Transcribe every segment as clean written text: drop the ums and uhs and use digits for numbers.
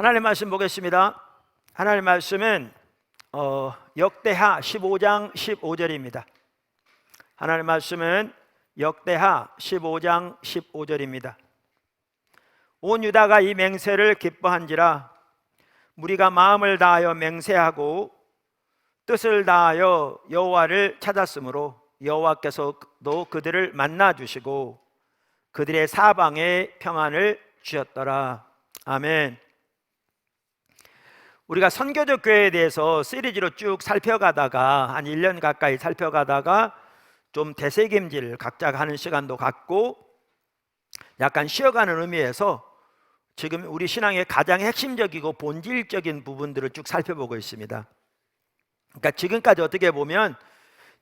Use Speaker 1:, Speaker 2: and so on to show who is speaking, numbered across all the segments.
Speaker 1: 하나님 말씀 보겠습니다. 하나님 말씀은 역대하 15장 15절입니다. 하나님 말씀은 역대하 15장 15절입니다. 온 유다가 이 맹세를 기뻐한지라 무리가 마음을 다하여 맹세하고 뜻을 다하여 여호와를 찾았으므로 여호와께서도 그들을 만나 주시고 그들의 사방에 평안을 주셨더라. 아멘. 우리가 선교적 교회에 대해서 시리즈로 쭉 살펴가다가 한 1년 가까이 살펴가다가 좀 되새김질 각자가 하는 시간도 갖고 약간 쉬어가는 의미에서 지금 우리 신앙의 가장 핵심적이고 본질적인 부분들을 쭉 살펴보고 있습니다. 그러니까 지금까지 어떻게 보면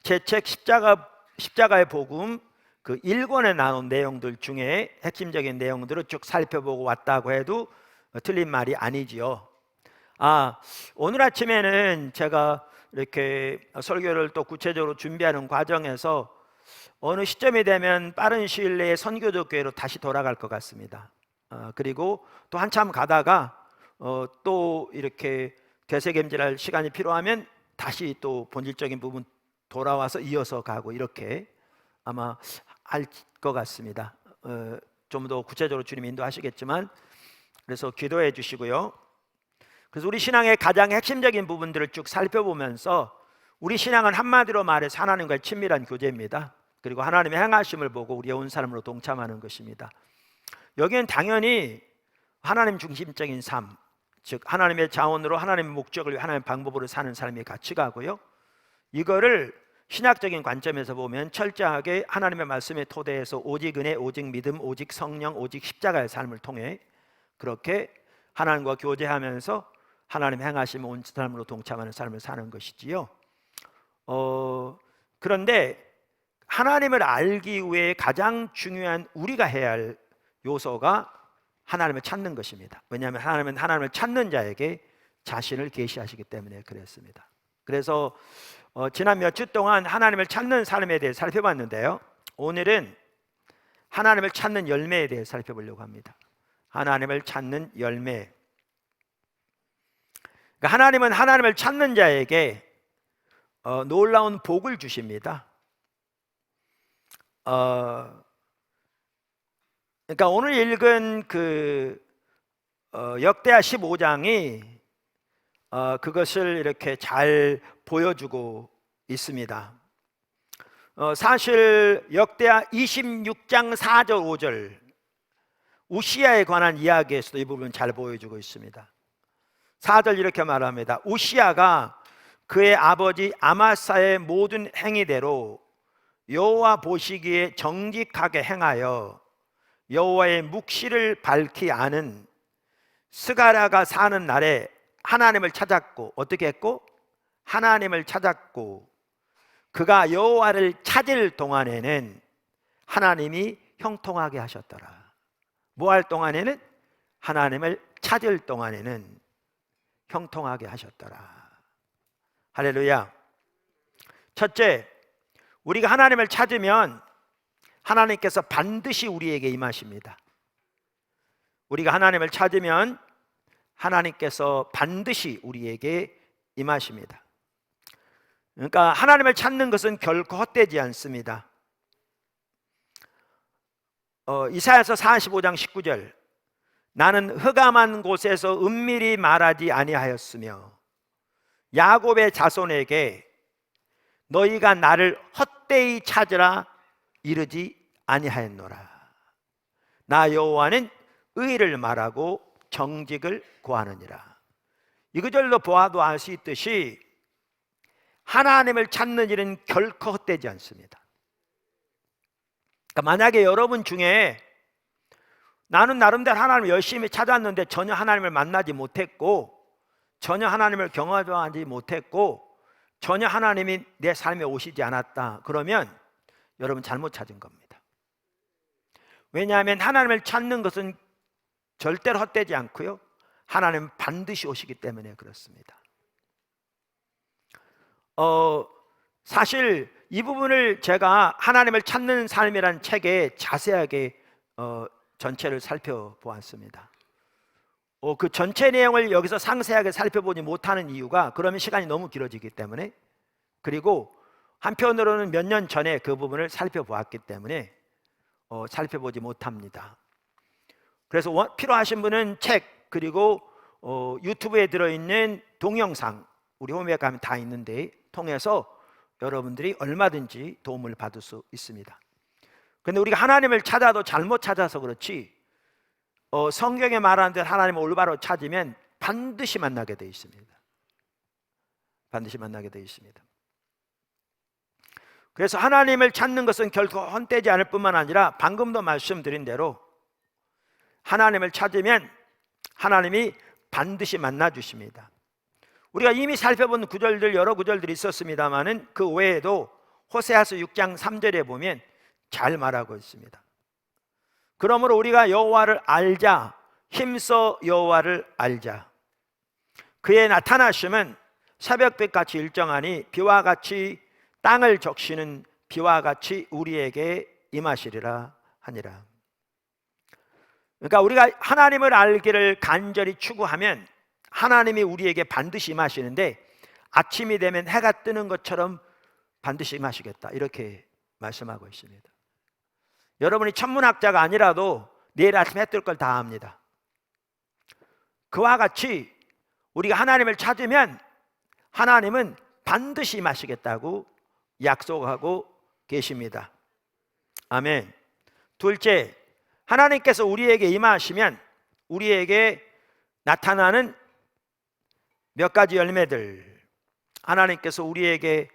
Speaker 1: 제 책 십자가의 복음 그 1권에 나온 내용들 중에 핵심적인 내용들을 쭉 살펴보고 왔다고 해도 틀린 말이 아니지요. 오늘 아침에는 제가 이렇게 설교를 또 구체적으로 준비하는 과정에서 어느 시점이 되면 빠른 시일 내에 선교적 교회로 다시 돌아갈 것 같습니다. 그리고 또 한참 가다가 또 이렇게 되새김질할 시간이 필요하면 다시 또 본질적인 부분 돌아와서 이어서 가고 이렇게 아마 할 것 같습니다. 좀 더 구체적으로 주님이 인도하시겠지만 그래서 기도해 주시고요. 그래서 우리 신앙의 가장 핵심적인 부분들을 쭉 살펴보면서 우리 신앙은 한마디로 말해서 하나님과의 친밀한 교제입니다. 그리고 하나님의 행하심을 보고 우리의 온 삶으로 동참하는 것입니다. 여기는 당연히 하나님 중심적인 삶, 즉 하나님의 자원으로 하나님의 목적을 위해 하나님의 방법으로 사는 삶의 가치가 하고요, 이거를 신학적인 관점에서 보면 철저하게 하나님의 말씀의 토대에서 오직 은혜, 오직 믿음, 오직 성령, 오직 십자가의 삶을 통해 그렇게 하나님과 교제하면서 하나님 행하심 온 삶으로 동참하는 삶을 사는 것이지요. 그런데 하나님을 알기 위해 가장 중요한 우리가 해야 할 요소가 하나님을 찾는 것입니다. 왜냐하면 하나님은 하나님을 찾는 자에게 자신을 계시하시기 때문에 그랬습니다. 그래서 지난 몇 주 동안 하나님을 찾는 삶에 대해 살펴봤는데요, 오늘은 하나님을 찾는 열매에 대해 살펴보려고 합니다. 하나님을 찾는 열매. 그러니까 하나님은 하나님을 찾는 자에게 놀라운 복을 주십니다. 그러니까 오늘 읽은 그 역대하 15장이 그것을 이렇게 잘 보여주고 있습니다. 사실 역대하 26장 4절 5절 우시야에 관한 이야기에서도 이 부분 잘 보여주고 있습니다. 4절 이렇게 말합니다. 우시야가 그의 아버지 아마사의 모든 행위대로 여호와 보시기에 정직하게 행하여 여호와의 묵시를 밝히 아는 스가랴가 사는 날에 하나님을 찾았고, 어떻게 했고? 하나님을 찾았고, 그가 여호와를 찾을 동안에는 하나님이 형통하게 하셨더라. 뭐 할 동안에는? 하나님을 찾을 동안에는 형통하게 하셨더라. 할렐루야. 첫째, 우리가 하나님을 찾으면 하나님께서 반드시 우리에게 임하십니다. 우리가 하나님을 찾으면 하나님께서 반드시 우리에게 임하십니다. 그러니까 하나님을 찾는 것은 결코 헛되지 않습니다. 이사야서 45장 19절 나는 흑암한 곳에서 은밀히 말하지 아니하였으며 야곱의 자손에게 너희가 나를 헛되이 찾으라 이르지 아니하였노라. 나 여호와는 의를 말하고 정직을 구하느니라. 이 구절로 보아도 알 수 있듯이 하나님을 찾는 일은 결코 헛되지 않습니다. 그러니까 만약에 여러분 중에 나는 나름대로 하나님을 열심히 찾았는데 전혀 하나님을 만나지 못했고, 전혀 하나님을 경험하지 못했고, 전혀 하나님이 내 삶에 오시지 않았다, 그러면 여러분 잘못 찾은 겁니다. 왜냐하면 하나님을 찾는 것은 절대로 헛되지 않고요, 하나님은 반드시 오시기 때문에 그렇습니다. 사실 이 부분을 제가 하나님을 찾는 삶이라는 책에 자세하게 전체를 살펴보았습니다. 그 전체 내용을 여기서 상세하게 살펴보지 못하는 이유가 그러면 시간이 너무 길어지기 때문에, 그리고 한편으로는 몇 년 전에 그 부분을 살펴보았기 때문에 살펴보지 못합니다. 그래서 필요하신 분은 책, 그리고 유튜브에 들어있는 동영상, 우리 홈에 가면 다 있는데 통해서 여러분들이 얼마든지 도움을 받을 수 있습니다. 그런데 우리가 하나님을 찾아도 잘못 찾아서 그렇지, 성경에 말하는 대로 하나님을 올바로 찾으면 반드시 만나게 되어 있습니다. 반드시 만나게 되어 있습니다. 그래서 하나님을 찾는 것은 결코 헛되지 않을 뿐만 아니라 방금도 말씀드린 대로 하나님을 찾으면 하나님이 반드시 만나 주십니다. 우리가 이미 살펴본 구절들, 여러 구절들이 있었습니다만은 그 외에도 호세아서 6장 3절에 보면 잘 말하고 있습니다. 그러므로 우리가 여호와를 알자, 힘써 여호와를 알자. 그의 나타나심은 새벽빛같이 일정하니 비와 같이 땅을 적시는 비와 같이 우리에게 임하시리라 하니라. 그러니까 우리가 하나님을 알기를 간절히 추구하면 하나님이 우리에게 반드시 임하시는데, 아침이 되면 해가 뜨는 것처럼 반드시 임하시겠다, 이렇게 말씀하고 있습니다. 여러분이 천문학자가 아니라도 내일 아침 해 뜰 걸 다 압니다. 그와 같이 우리가 하나님을 찾으면 하나님은 반드시 임하시겠다고 약속하고 계십니다. 아멘. 둘째, 하나님께서 우리에게 임하시면 우리에게 나타나는 몇 가지 열매들, 하나님께서 우리에게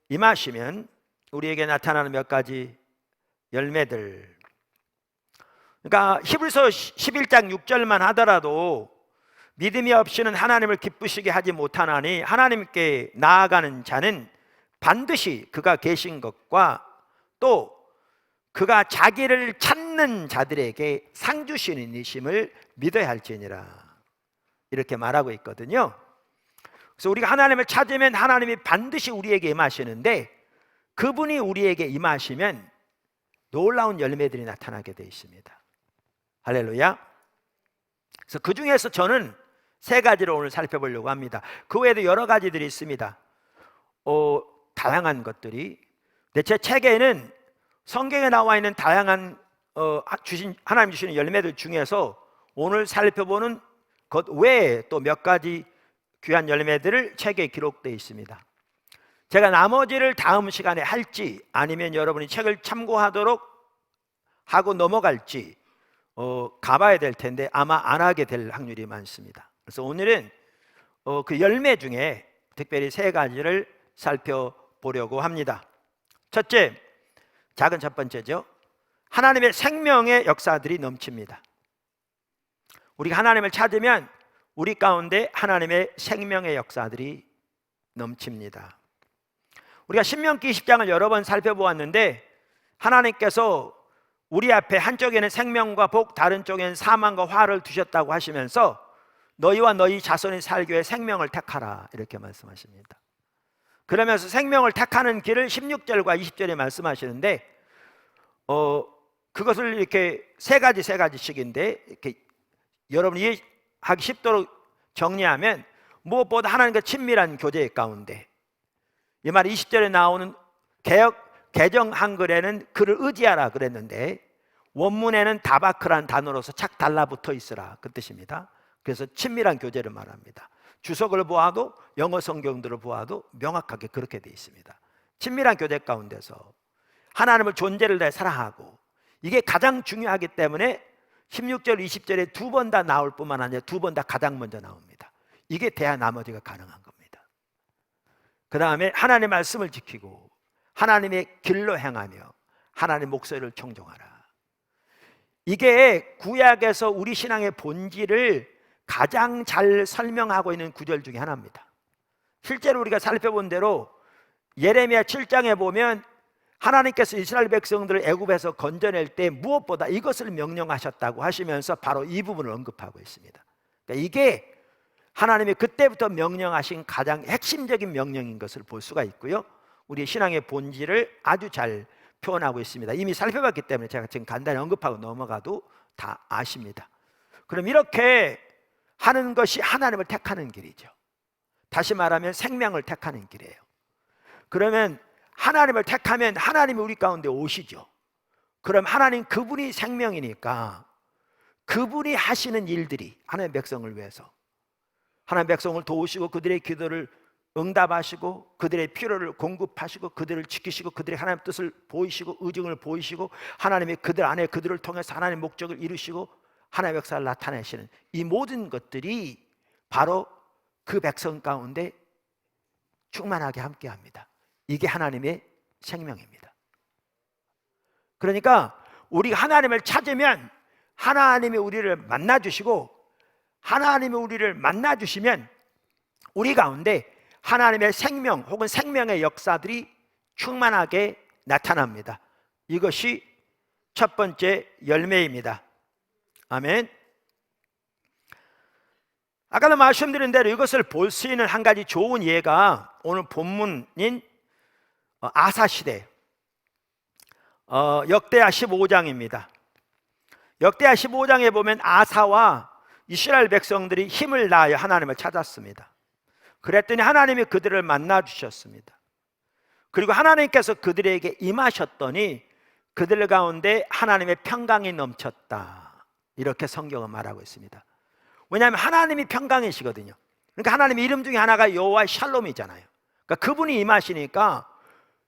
Speaker 1: 임하시면 우리에게 나타나는 몇 가지 열매들. 그러니까 히브리서 11장 6절만 하더라도 믿음이 없이는 하나님을 기쁘시게 하지 못하나니 하나님께 나아가는 자는 반드시 그가 계신 것과 또 그가 자기를 찾는 자들에게 상 주시는 이심을 믿어야 할지니라, 이렇게 말하고 있거든요. 그래서 우리가 하나님을 찾으면 하나님이 반드시 우리에게 임하시는데, 그분이 우리에게 임하시면 놀라운 열매들이 나타나게 되어 있습니다. 할렐루야. 그래서 그 중에서 저는 세 가지를 오늘 살펴보려고 합니다. 그 외에도 여러 가지들이 있습니다. 다양한 것들이. 근데 제 책에는 성경에 나와 있는 다양한 하나님 주시는 열매들 중에서 오늘 살펴보는 것 외에 또 몇 가지 귀한 열매들을 책에 기록되어 있습니다. 제가 나머지를 다음 시간에 할지 아니면 여러분이 책을 참고하도록 하고 넘어갈지 가봐야 될 텐데 아마 안 하게 될 확률이 많습니다. 그래서 오늘은 그 열매 중에 특별히 세 가지를 살펴보려고 합니다. 첫째, 작은 첫 번째죠. 하나님의 생명의 역사들이 넘칩니다. 우리가 하나님을 찾으면 우리 가운데 하나님의 생명의 역사들이 넘칩니다. 우리가 신명기 20장을 여러 번 살펴보았는데 하나님께서 우리 앞에 한쪽에는 생명과 복, 다른 쪽에는 사망과 화를 두셨다고 하시면서 너희와 너희 자손이 살기 위해 생명을 택하라, 이렇게 말씀하십니다. 그러면서 생명을 택하는 길을 16절과 20절에 말씀하시는데 그것을 이렇게 세 가지씩인데 이렇게 여러분이 이해하기 쉽도록 정리하면 무엇보다 하나님과 친밀한 교제 가운데, 이 말 20절에 나오는 개정 한글에는 그를 의지하라 그랬는데 원문에는 다바크란 단어로서 착 달라붙어 있으라, 그 뜻입니다. 그래서 친밀한 교제를 말합니다. 주석을 보아도 영어 성경들을 보아도 명확하게 그렇게 되어 있습니다. 친밀한 교제 가운데서 하나님을 존재를 다해 사랑하고, 이게 가장 중요하기 때문에 16절, 20절에 두 번 다 나올 뿐만 아니라 두 번 다 가장 먼저 나옵니다. 이게 돼야 나머지가 가능한 겁니다. 그 다음에 하나님의 말씀을 지키고 하나님의 길로 행하며 하나님의 목소리를 청종하라. 이게 구약에서 우리 신앙의 본질을 가장 잘 설명하고 있는 구절 중에 하나입니다. 실제로 우리가 살펴본 대로 예레미야 7장에 보면 하나님께서 이스라엘 백성들을 애굽에서 건져낼 때 무엇보다 이것을 명령하셨다고 하시면서 바로 이 부분을 언급하고 있습니다. 그러니까 이게 하나님이 그때부터 명령하신 가장 핵심적인 명령인 것을 볼 수가 있고요, 우리 신앙의 본질을 아주 잘 표현하고 있습니다. 이미 살펴봤기 때문에 제가 지금 간단히 언급하고 넘어가도 다 아십니다. 그럼 이렇게 하는 것이 하나님을 택하는 길이죠. 다시 말하면 생명을 택하는 길이에요. 그러면 하나님을 택하면 하나님이 우리 가운데 오시죠. 그럼 하나님 그분이 생명이니까 그분이 하시는 일들이 하나님의 백성을 위해서, 하나님의 백성을 도우시고 그들의 기도를 응답하시고 그들의 필요를 공급하시고 그들을 지키시고 그들의 하나님의 뜻을 보이시고 의중을 보이시고 하나님이 그들 안에 그들을 통해서 하나님의 목적을 이루시고 하나님의 역사를 나타내시는 이 모든 것들이 바로 그 백성 가운데 충만하게 함께합니다. 이게 하나님의 생명입니다. 그러니까 우리가 하나님을 찾으면 하나님이 우리를 만나주시고 하나님이 우리를 만나주시면 우리 가운데 하나님의 생명 혹은 생명의 역사들이 충만하게 나타납니다. 이것이 첫 번째 열매입니다. 아멘. 아까도 말씀드린 대로 이것을 볼 수 있는 한 가지 좋은 예가 오늘 본문인 아사시대 역대하 15장입니다. 역대하 15장에 보면 아사와 이스라엘 백성들이 힘을 다하여 하나님을 찾았습니다. 그랬더니 하나님이 그들을 만나 주셨습니다. 그리고 하나님께서 그들에게 임하셨더니 그들 가운데 하나님의 평강이 넘쳤다. 이렇게 성경은 말하고 있습니다. 왜냐하면 하나님이 평강이시거든요. 그러니까 하나님의 이름 중에 하나가 여호와 샬롬이잖아요. 그러니까 그분이 임하시니까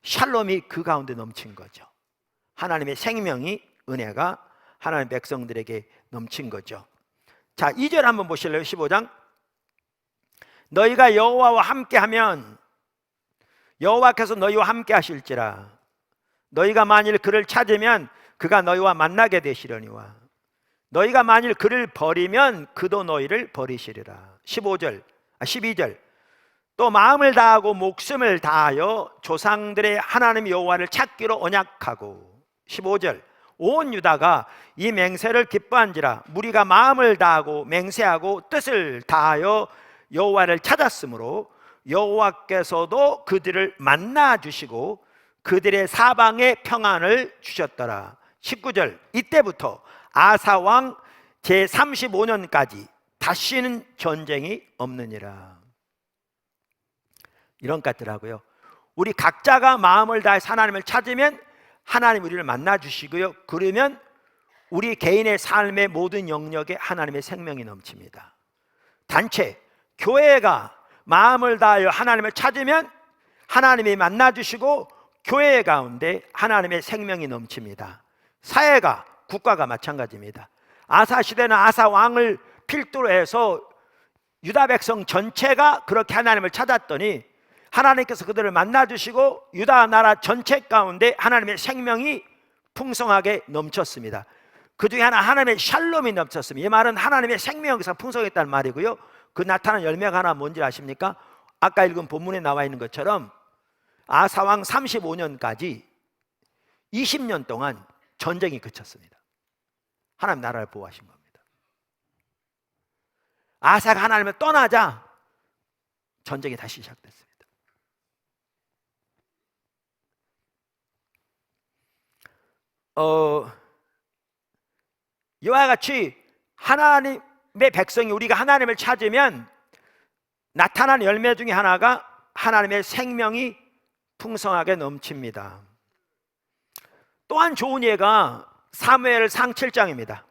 Speaker 1: 샬롬이 그 가운데 넘친 거죠. 하나님의 생명이, 은혜가 하나님의 백성들에게 넘친 거죠. 자, 2절 한번 보실래요? 15장. 너희가 여호와와 함께하면 여호와께서 너희와 함께 하실지라. 너희가 만일 그를 찾으면 그가 너희와 만나게 되시려니와 너희가 만일 그를 버리면 그도 너희를 버리시리라. 12절. 또 마음을 다하고 목숨을 다하여 조상들의 하나님 여호와를 찾기로 언약하고. 15절. 온 유다가 이 맹세를 기뻐한지라. 무리가 마음을 다하고 맹세하고 뜻을 다하여 여호와를 찾았으므로 여호와께서도 그들을 만나 주시고 그들의 사방에 평안을 주셨더라. 19절. 이때부터 아사 왕 제35년까지 다시는 전쟁이 없느니라. 이런 것 같더라고요. 우리 각자가 마음을 다해서 하나님을 찾으면 하나님 우리를 만나 주시고요. 그러면 우리 개인의 삶의 모든 영역에 하나님의 생명이 넘칩니다. 단체, 교회가 마음을 다하여 하나님을 찾으면 하나님이 만나 주시고 교회 가운데 하나님의 생명이 넘칩니다. 사회가, 국가가 마찬가지입니다. 아사 시대는 아사 왕을 필두로 해서 유다 백성 전체가 그렇게 하나님을 찾았더니 하나님께서 그들을 만나 주시고 유다 나라 전체 가운데 하나님의 생명이 풍성하게 넘쳤습니다. 그 중에 하나 하나님의 샬롬이 넘쳤습니다. 이 말은 하나님의 생명에서 풍성했다는 말이고요. 그 나타난 열매가 하나 뭔지 아십니까? 아까 읽은 본문에 나와 있는 것처럼 아사왕 35년까지 20년 동안 전쟁이 그쳤습니다. 하나님 나라를 보호하신 겁니다. 아사가 하나님을 떠나자 전쟁이 다시 시작됐습니다. 이와 같이 하나님의 백성이 우리가 하나님을 찾으면 나타난 열매 중에 하나가 하나님의 생명이 풍성하게 넘칩니다. 또한 좋은 예가 사무엘상 7장입니다.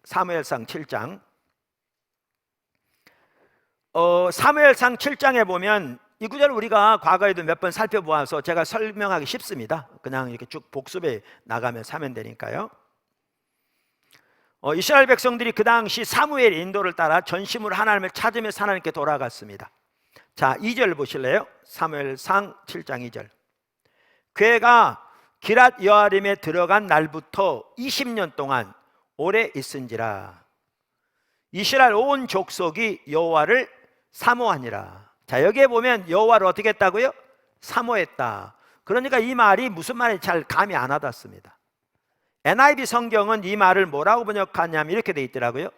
Speaker 1: 사무엘상 7장. 사무엘상 7장에 보면 이 구절을 우리가 과거에도 몇 번 살펴보아서 제가 설명하기 쉽습니다. 그냥 이렇게 쭉 복습해 나가면서 하면 되니까요. 이스라엘 백성들이 그 당시 사무엘의 인도를 따라 전심으로 하나님을 찾으면서 하나님께 돌아갔습니다. 자, 2절 보실래요? 사무엘상 7장 2절. 그가 기랏 여아림에 들어간 날부터 20년 동안 오래 있은지라. 이스라엘 온 족속이 여호와를 사모하니라. 자, 여기에 보면 여호와를 어떻게 했다고요? 사모했다. 그러니까 이 말이 무슨 말인지 잘 감이 안 와닿습니다. NIV 성경은 이 말을 뭐라고 번역하냐면 이렇게 돼 있더라고요.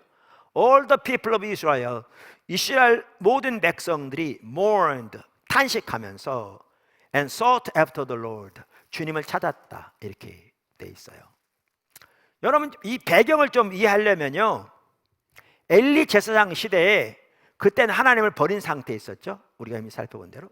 Speaker 1: All the people of Israel, 이스라엘 모든 백성들이 mourned, 탄식하면서 and sought after the Lord, 주님을 찾았다. 이렇게 돼 있어요. 여러분, 이 배경을 좀 이해하려면요, 엘리 제사장 시대에 그때는 하나님을 버린 상태에 있었죠. 우리가 이미 살펴본 대로.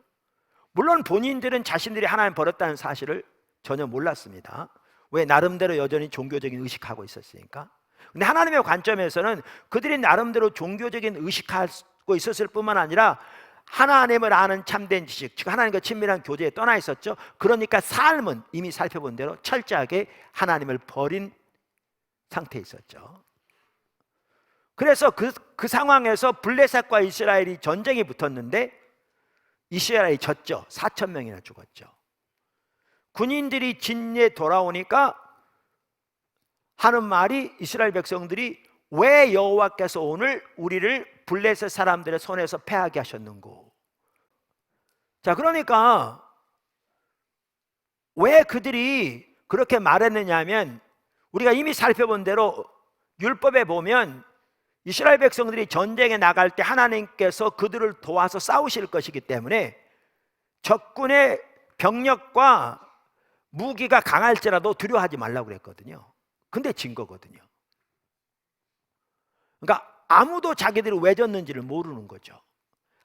Speaker 1: 물론 본인들은 자신들이 하나님 버렸다는 사실을 전혀 몰랐습니다. 왜? 나름대로 여전히 종교적인 의식하고 있었으니까. 근데 하나님의 관점에서는 그들이 나름대로 종교적인 의식하고 있었을 뿐만 아니라 하나님을 아는 참된 지식, 즉 하나님과 친밀한 교제에 떠나 있었죠. 그러니까 삶은 이미 살펴본 대로 철저하게 하나님을 버린 상태에 있었죠. 그래서 그 상황에서 블레셋과 이스라엘이 전쟁이 붙었는데 이스라엘이 졌죠. 4천 명이나 죽었죠. 군인들이 진리에 돌아오니까 하는 말이, 이스라엘 백성들이 왜 여호와께서 오늘 우리를 블레셋 사람들의 손에서 패하게 하셨는고. 자, 그러니까 왜 그들이 그렇게 말했느냐 하면, 우리가 이미 살펴본 대로 율법에 보면 이스라엘 백성들이 전쟁에 나갈 때 하나님께서 그들을 도와서 싸우실 것이기 때문에 적군의 병력과 무기가 강할지라도 두려워하지 말라고 그랬거든요. 근데 진 거거든요. 그러니까 아무도 자기들이 왜 졌는지를 모르는 거죠.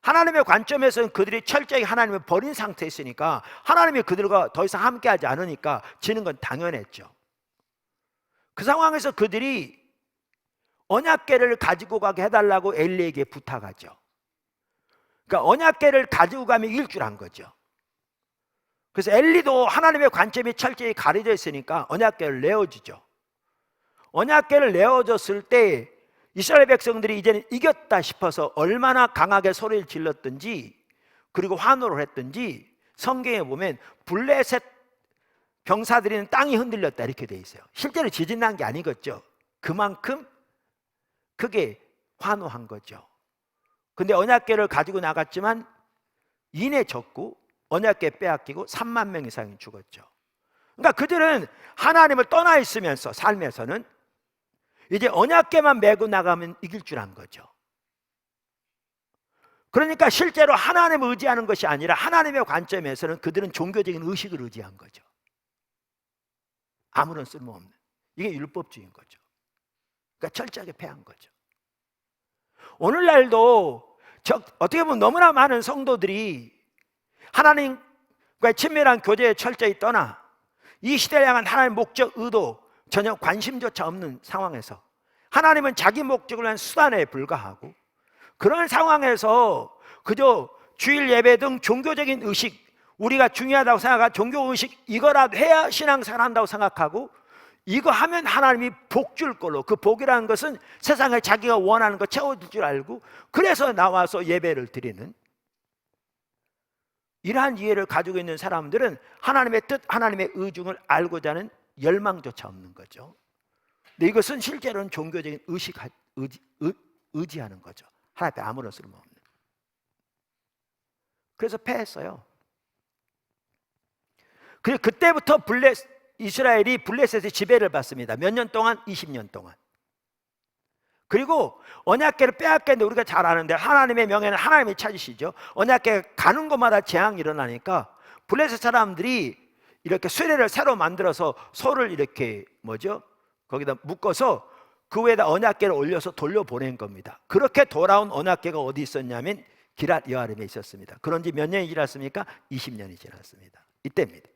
Speaker 1: 하나님의 관점에서는 그들이 철저히 하나님을 버린 상태에 있으니까 하나님이 그들과 더 이상 함께하지 않으니까 지는 건 당연했죠. 그 상황에서 그들이 언약궤를 가지고 가게 해달라고 엘리에게 부탁하죠. 그러니까 언약궤를 가지고 가면 일주한 거죠. 그래서 엘리도 하나님의 관점이 철저히 가려져 있으니까 언약궤를 내어주죠. 언약궤를 내어줬을 때 이스라엘 백성들이 이제는 이겼다 싶어서 얼마나 강하게 소리를 질렀든지, 그리고 환호를 했든지 성경에 보면 블레셋 병사들이는 땅이 흔들렸다 이렇게 돼 있어요. 실제로 지진 난 게 아니겠죠. 그만큼 크게 환호한 거죠. 근데 언약궤를 가지고 나갔지만 이내 졌고 언약궤 빼앗기고 3만 명 이상이 죽었죠. 그러니까 그들은 하나님을 떠나 있으면서 삶에서는 이제 언약궤만 메고 나가면 이길 줄 안 거죠. 그러니까 실제로 하나님을 의지하는 것이 아니라 하나님의 관점에서는 그들은 종교적인 의식을 의지한 거죠. 아무런 쓸모없는, 이게 율법주의인 거죠. 그러니까 철저하게 패한 거죠. 오늘날도 어떻게 보면 너무나 많은 성도들이 하나님과의 친밀한 교제에 철저히 떠나 이 시대를 향한 하나님의 목적, 의도 전혀 관심조차 없는 상황에서 하나님은 자기 목적을 위한 수단에 불과하고, 그런 상황에서 그저 주일 예배 등 종교적인 의식, 우리가 중요하다고 생각한 종교의식 이거라도 해야 신앙생활 한다고 생각하고, 이거 하면 하나님이 복 줄 걸로, 그 복이라는 것은 세상에 자기가 원하는 거 채워줄 줄 알고 그래서 나와서 예배를 드리는, 이러한 이해를 가지고 있는 사람들은 하나님의 뜻, 하나님의 의중을 알고자 하는 열망조차 없는 거죠. 근데 이것은 실제로는 종교적인 의지하는 거죠. 하나님 앞에 아무런 쓸모없는. 그래서 패했어요. 그리고 그때부터 이스라엘이 블레셋의 지배를 받습니다. 몇 년 동안? 20년 동안. 그리고 언약궤를 빼앗겼는데 우리가 잘 아는데 하나님의 명예는 하나님이 찾으시죠. 언약궤가 가는 곳마다 재앙이 일어나니까 블레셋 사람들이 이렇게 수레를 새로 만들어서 소를 이렇게 거기다 묶어서 그 위에다 언약궤를 올려서 돌려보낸 겁니다. 그렇게 돌아온 언약궤가 어디 있었냐면 기랏 여아림에 있었습니다. 그런 지 몇 년이 지났습니까? 20년이 지났습니다. 이때입니다.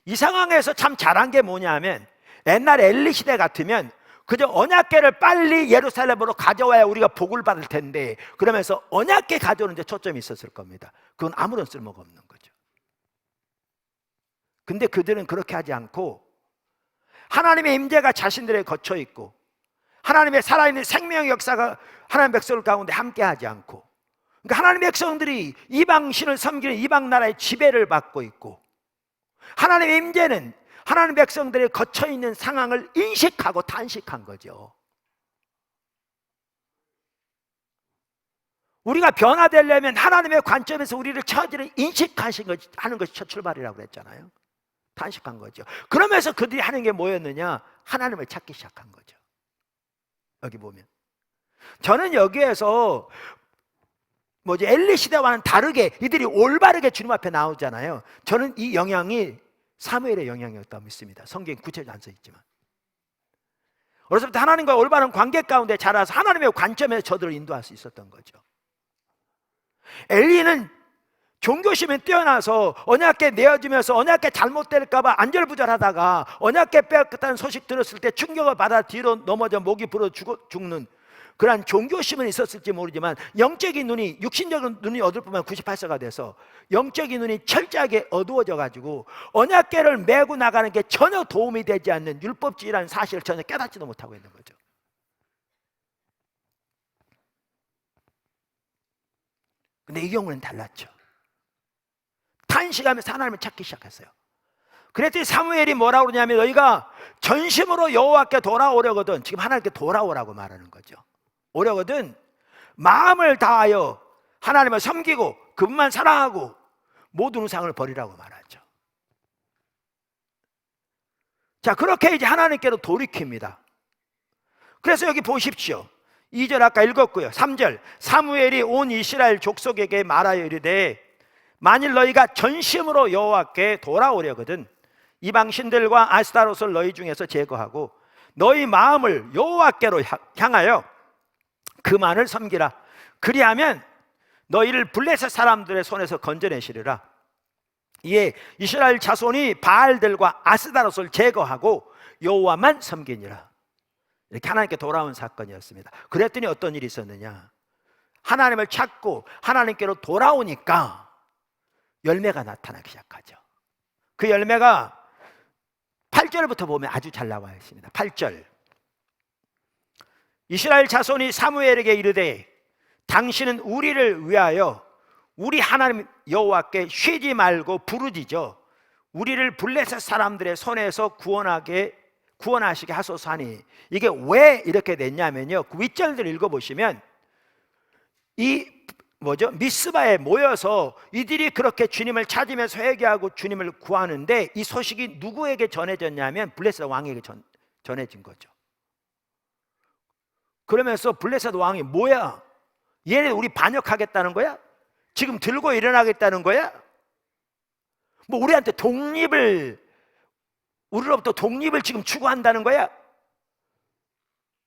Speaker 1: 이 상황에서 참 잘한 게 뭐냐면, 옛날 엘리 시대 같으면 그저 언약궤를 빨리 예루살렘으로 가져와야 우리가 복을 받을 텐데, 그러면서 언약궤 가져오는 데 초점이 있었을 겁니다. 그건 아무런 쓸모가 없는 거죠. 근데 그들은 그렇게 하지 않고 하나님의 임재가 자신들에 거쳐 있고 하나님의 살아있는 생명의 역사가 하나님의 백성들 가운데 함께하지 않고, 그러니까 하나님의 백성들이 이방 신을 섬기는 이방 나라의 지배를 받고 있고, 하나님의 임재는 하나님 백성들의 거쳐있는 상황을 인식하고 탄식한 거죠. 우리가 변화되려면 하나님의 관점에서 우리를 처지를 인식하는 것이 첫 출발이라고 그랬잖아요. 탄식한 거죠. 그러면서 그들이 하는 게 뭐였느냐? 하나님을 찾기 시작한 거죠. 여기 보면 저는 여기에서 엘리 시대와는 다르게 이들이 올바르게 주님 앞에 나오잖아요. 저는 이 영향이 사무엘의 영향이었다고 믿습니다. 성경에 구체적으로 안 써 있지만 어렸을 때 하나님과 올바른 관계 가운데 자라서 하나님의 관점에서 저들을 인도할 수 있었던 거죠. 엘리는 종교심에 뛰어나서 언약궤 내어지면서 언약궤 잘못될까 봐 안절부절하다가 언약궤 빼앗겼다는 소식 들었을 때 충격을 받아 뒤로 넘어져 목이 부러 죽는 그러한 종교심은 있었을지 모르지만 영적인 눈이, 육신적인 눈이 어두울 뿐만 98세가 돼서 영적인 눈이 철저하게 어두워져 가지고 언약궤를 메고 나가는 게 전혀 도움이 되지 않는 율법주의라는 사실을 전혀 깨닫지도 못하고 있는 거죠. 근데 이 경우는 달랐죠. 탄식하면서 하나님을 찾기 시작했어요. 그랬더니 사무엘이 뭐라고 그러냐면 너희가 전심으로 여호와께 돌아오려거든, 지금 하나님께 돌아오라고 말하는 거죠. 오려거든 마음을 다하여 하나님을 섬기고 그분만 사랑하고 모든 우상을 버리라고 말하죠. 자, 그렇게 이제 하나님께로 돌이킵니다. 그래서 여기 보십시오. 2절 아까 읽었고요. 3절 사무엘이 온 이스라엘 족속에게 말하여 이르되 만일 너희가 전심으로 여호와께 돌아오려거든 이방 신들과 아스타롯을 너희 중에서 제거하고 너희 마음을 여호와께로 향하여 그만을 섬기라. 그리하면 너희를 블레셋 사람들의 손에서 건져내시리라. 이에 이스라엘 자손이 바알들과 아스타롯을 제거하고 여호와만 섬기니라. 이렇게 하나님께 돌아온 사건이었습니다. 그랬더니 어떤 일이 있었느냐? 하나님을 찾고 하나님께로 돌아오니까 열매가 나타나기 시작하죠. 그 열매가 8절부터 보면 아주 잘 나와 있습니다. 8절 이스라엘 자손이 사무엘에게 이르되 당신은 우리를 위하여 우리 하나님 여호와께 쉬지 말고 부르짖어 우리를 블레셋 사람들의 손에서 구원하시게 하소서 하니, 이게 왜 이렇게 됐냐면요, 그 윗절들 읽어보시면 미스바에 모여서 이들이 그렇게 주님을 찾으면서 회개하고 주님을 구하는데 이 소식이 누구에게 전해졌냐면 블레셋 왕에게 전해진 거죠. 그러면서 블레셋 왕이 뭐야? 얘네 우리 반역하겠다는 거야? 지금 들고 일어나겠다는 거야? 뭐 우리한테 우리로부터 독립을 지금 추구한다는 거야?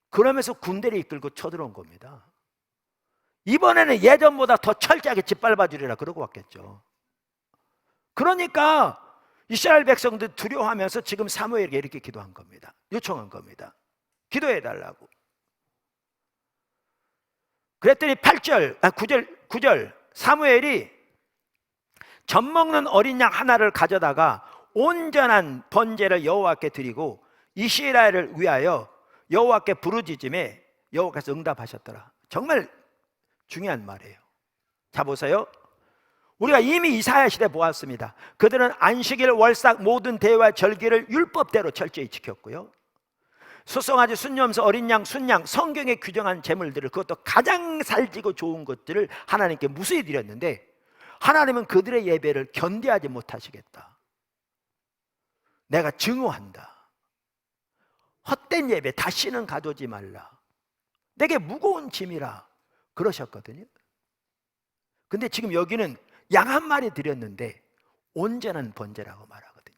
Speaker 1: 그러면서 군대를 이끌고 쳐들어온 겁니다. 이번에는 예전보다 더 철저하게 짓밟아 주리라 그러고 왔겠죠. 그러니까 이스라엘 백성들 두려워하면서 지금 사무엘에게 이렇게 기도한 겁니다. 요청한 겁니다. 기도해 달라고. 그랬더니 9절 사무엘이 젖먹는 어린 양 하나를 가져다가 온전한 번제를 여호와께 드리고 이스라엘을 위하여 여호와께 부르짖음에 여호와께서 응답하셨더라. 정말 중요한 말이에요. 자 보세요. 우리가 이미 이사야 시대 보았습니다. 그들은 안식일, 월삭 모든 대회와 절기를 율법대로 철저히 지켰고요. 소송아지, 순염소, 어린 양, 순양, 성경에 규정한 제물들을, 그것도 가장 살지고 좋은 것들을 하나님께 무수히 드렸는데 하나님은 그들의 예배를 견디하지 못하시겠다. 내가 증오한다. 헛된 예배 다시는 가져오지 말라. 내게 무거운 짐이라 그러셨거든요. 근데 지금 여기는 양 한 마리 드렸는데 온전한 번제라고 말하거든요.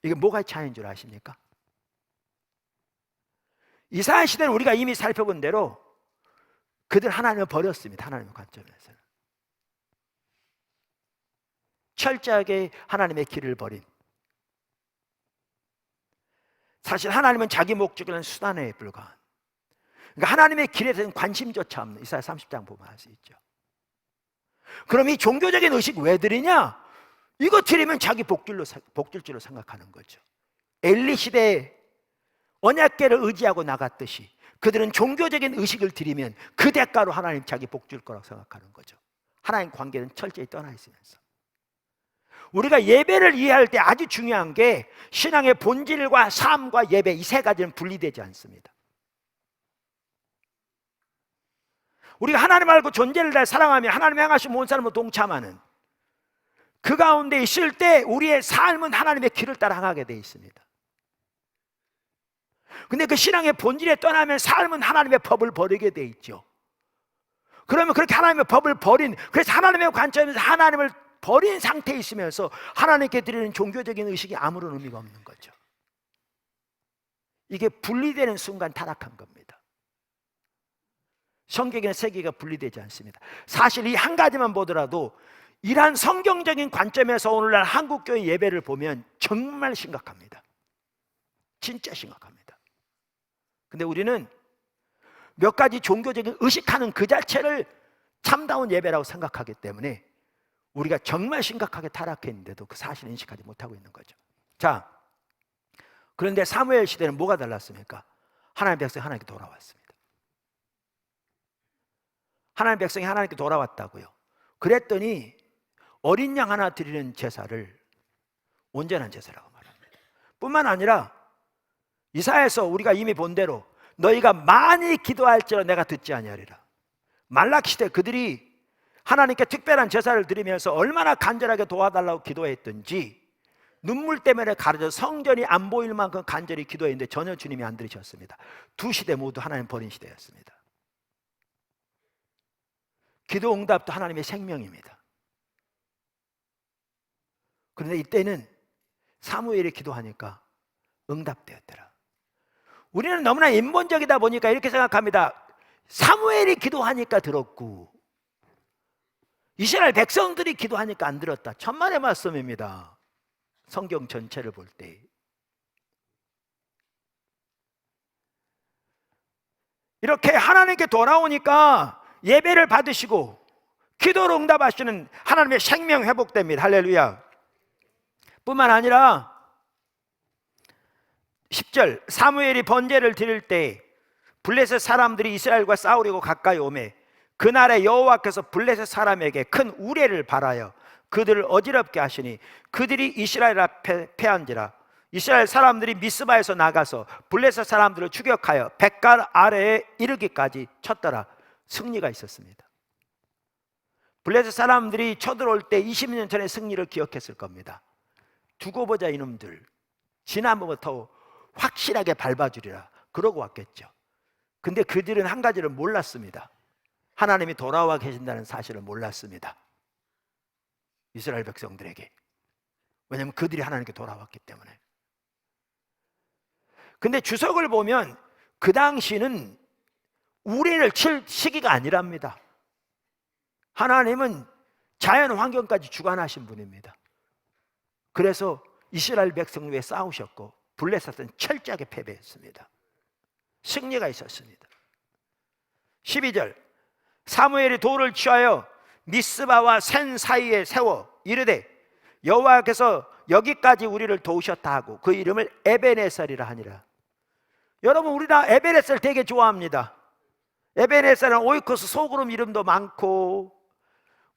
Speaker 1: 이게 뭐가 차이인 줄 아십니까? 이사야 시대는 우리가 이미 살펴본 대로 그들 하나님을 버렸습니다. 하나님의 관점에서는 철저하게 하나님의 길을 버린, 사실 하나님은 자기 목적에는 수단에 불과한, 그러니까 하나님의 길에 대한 관심조차 없는, 이사야 30장 보면 알 수 있죠. 그럼 이 종교적인 의식 왜 드리냐? 이거 드리면 자기 복줄로 생각하는 거죠. 엘리 시대에 언약궤를 의지하고 나갔듯이 그들은 종교적인 의식을 드리면 그 대가로 하나님 자기 복줄 거라고 생각하는 거죠. 하나님 관계는 철저히 떠나 있으면서. 우리가 예배를 이해할 때 아주 중요한 게 신앙의 본질과 삶과 예배, 이 세 가지는 분리되지 않습니다. 우리가 하나님 알고 존재를 다 사랑하며 하나님 향하신 모든 사람과 동참하는 그 가운데 있을 때 우리의 삶은 하나님의 길을 따라 향하게 되어 있습니다. 근데 그 신앙의 본질에 떠나면 삶은 하나님의 법을 버리게 되어 있죠. 그러면 그렇게 하나님의 법을 버린, 그래서 하나님의 관점에서 하나님을 버린 상태에 있으면서 하나님께 드리는 종교적인 의식이 아무런 의미가 없는 거죠. 이게 분리되는 순간 타락한 겁니다. 성경의 세계가 분리되지 않습니다. 사실 이 한 가지만 보더라도 이러한 성경적인 관점에서 오늘날 한국교회 예배를 보면 정말 심각합니다. 진짜 심각합니다. 근데 우리는 몇 가지 종교적인 의식하는 그 자체를 참다운 예배라고 생각하기 때문에 우리가 정말 심각하게 타락했는데도 그 사실을 인식하지 못하고 있는 거죠. 자, 그런데 사무엘 시대는 뭐가 달랐습니까? 하나님의 백성이 하나님께 돌아왔습니다. 하나님의 백성이 하나님께 돌아왔다고요. 그랬더니 어린 양 하나 드리는 제사를 온전한 제사라고 말합니다. 뿐만 아니라 이사야에서 우리가 이미 본 대로 너희가 많이 기도할지라 내가 듣지 아니하리라. 말라기 시대 그들이 하나님께 특별한 제사를 드리면서 얼마나 간절하게 도와달라고 기도했던지 눈물 때문에 가려져 성전이 안 보일 만큼 간절히 기도했는데 전혀 주님이 안 들으셨습니다. 두 시대 모두 하나님 버린 시대였습니다. 기도 응답도 하나님의 생명입니다. 그런데 이때는 사무엘이 기도하니까 응답되었더라. 우리는 너무나 인본적이다 보니까 이렇게 생각합니다. 사무엘이 기도하니까 들었고 이스라엘 백성들이 기도하니까 안 들었다. 천만의 말씀입니다. 성경 전체를 볼 때. 이렇게 하나님께 돌아오니까 예배를 받으시고 기도로 응답하시는 하나님의 생명 회복됩니다. 할렐루야. 뿐만 아니라 10절 사무엘이 번제를 드릴 때 블레셋 사람들이 이스라엘과 싸우려고 가까이 오매 그날에 여호와께서 블레셋 사람에게 큰 우레를 발하여 그들을 어지럽게 하시니 그들이 이스라엘 앞에 패한지라. 이스라엘 사람들이 미스바에서 나가서 블레셋 사람들을 추격하여 백갈 아래에 이르기까지 쳤더라. 승리가 있었습니다. 블레셋 사람들이 쳐들어올 때 20년 전의 승리를 기억했을 겁니다. 두고 보자 이놈들, 지난번부터 확실하게 밟아주리라 그러고 왔겠죠. 근데 그들은 한 가지를 몰랐습니다. 하나님이 돌아와 계신다는 사실을 몰랐습니다. 이스라엘 백성들에게. 왜냐하면 그들이 하나님께 돌아왔기 때문에. 근데 주석을 보면 그 당시는 우레를 칠 시기가 아니랍니다. 하나님은 자연 환경까지 주관하신 분입니다. 그래서 이스라엘 백성 위에 싸우셨고 블레셋은 철저하게 패배했습니다. 승리가 있었습니다. 12절 사무엘이 돌을 취하여 미스바와 센 사이에 세워 이르되 여호와께서 여기까지 우리를 도우셨다 하고 그 이름을 에베네셀이라 하니라. 여러분 우리가 에베네셀 되게 좋아합니다. 에베네셀은 오이코스 소그룹 이름도 많고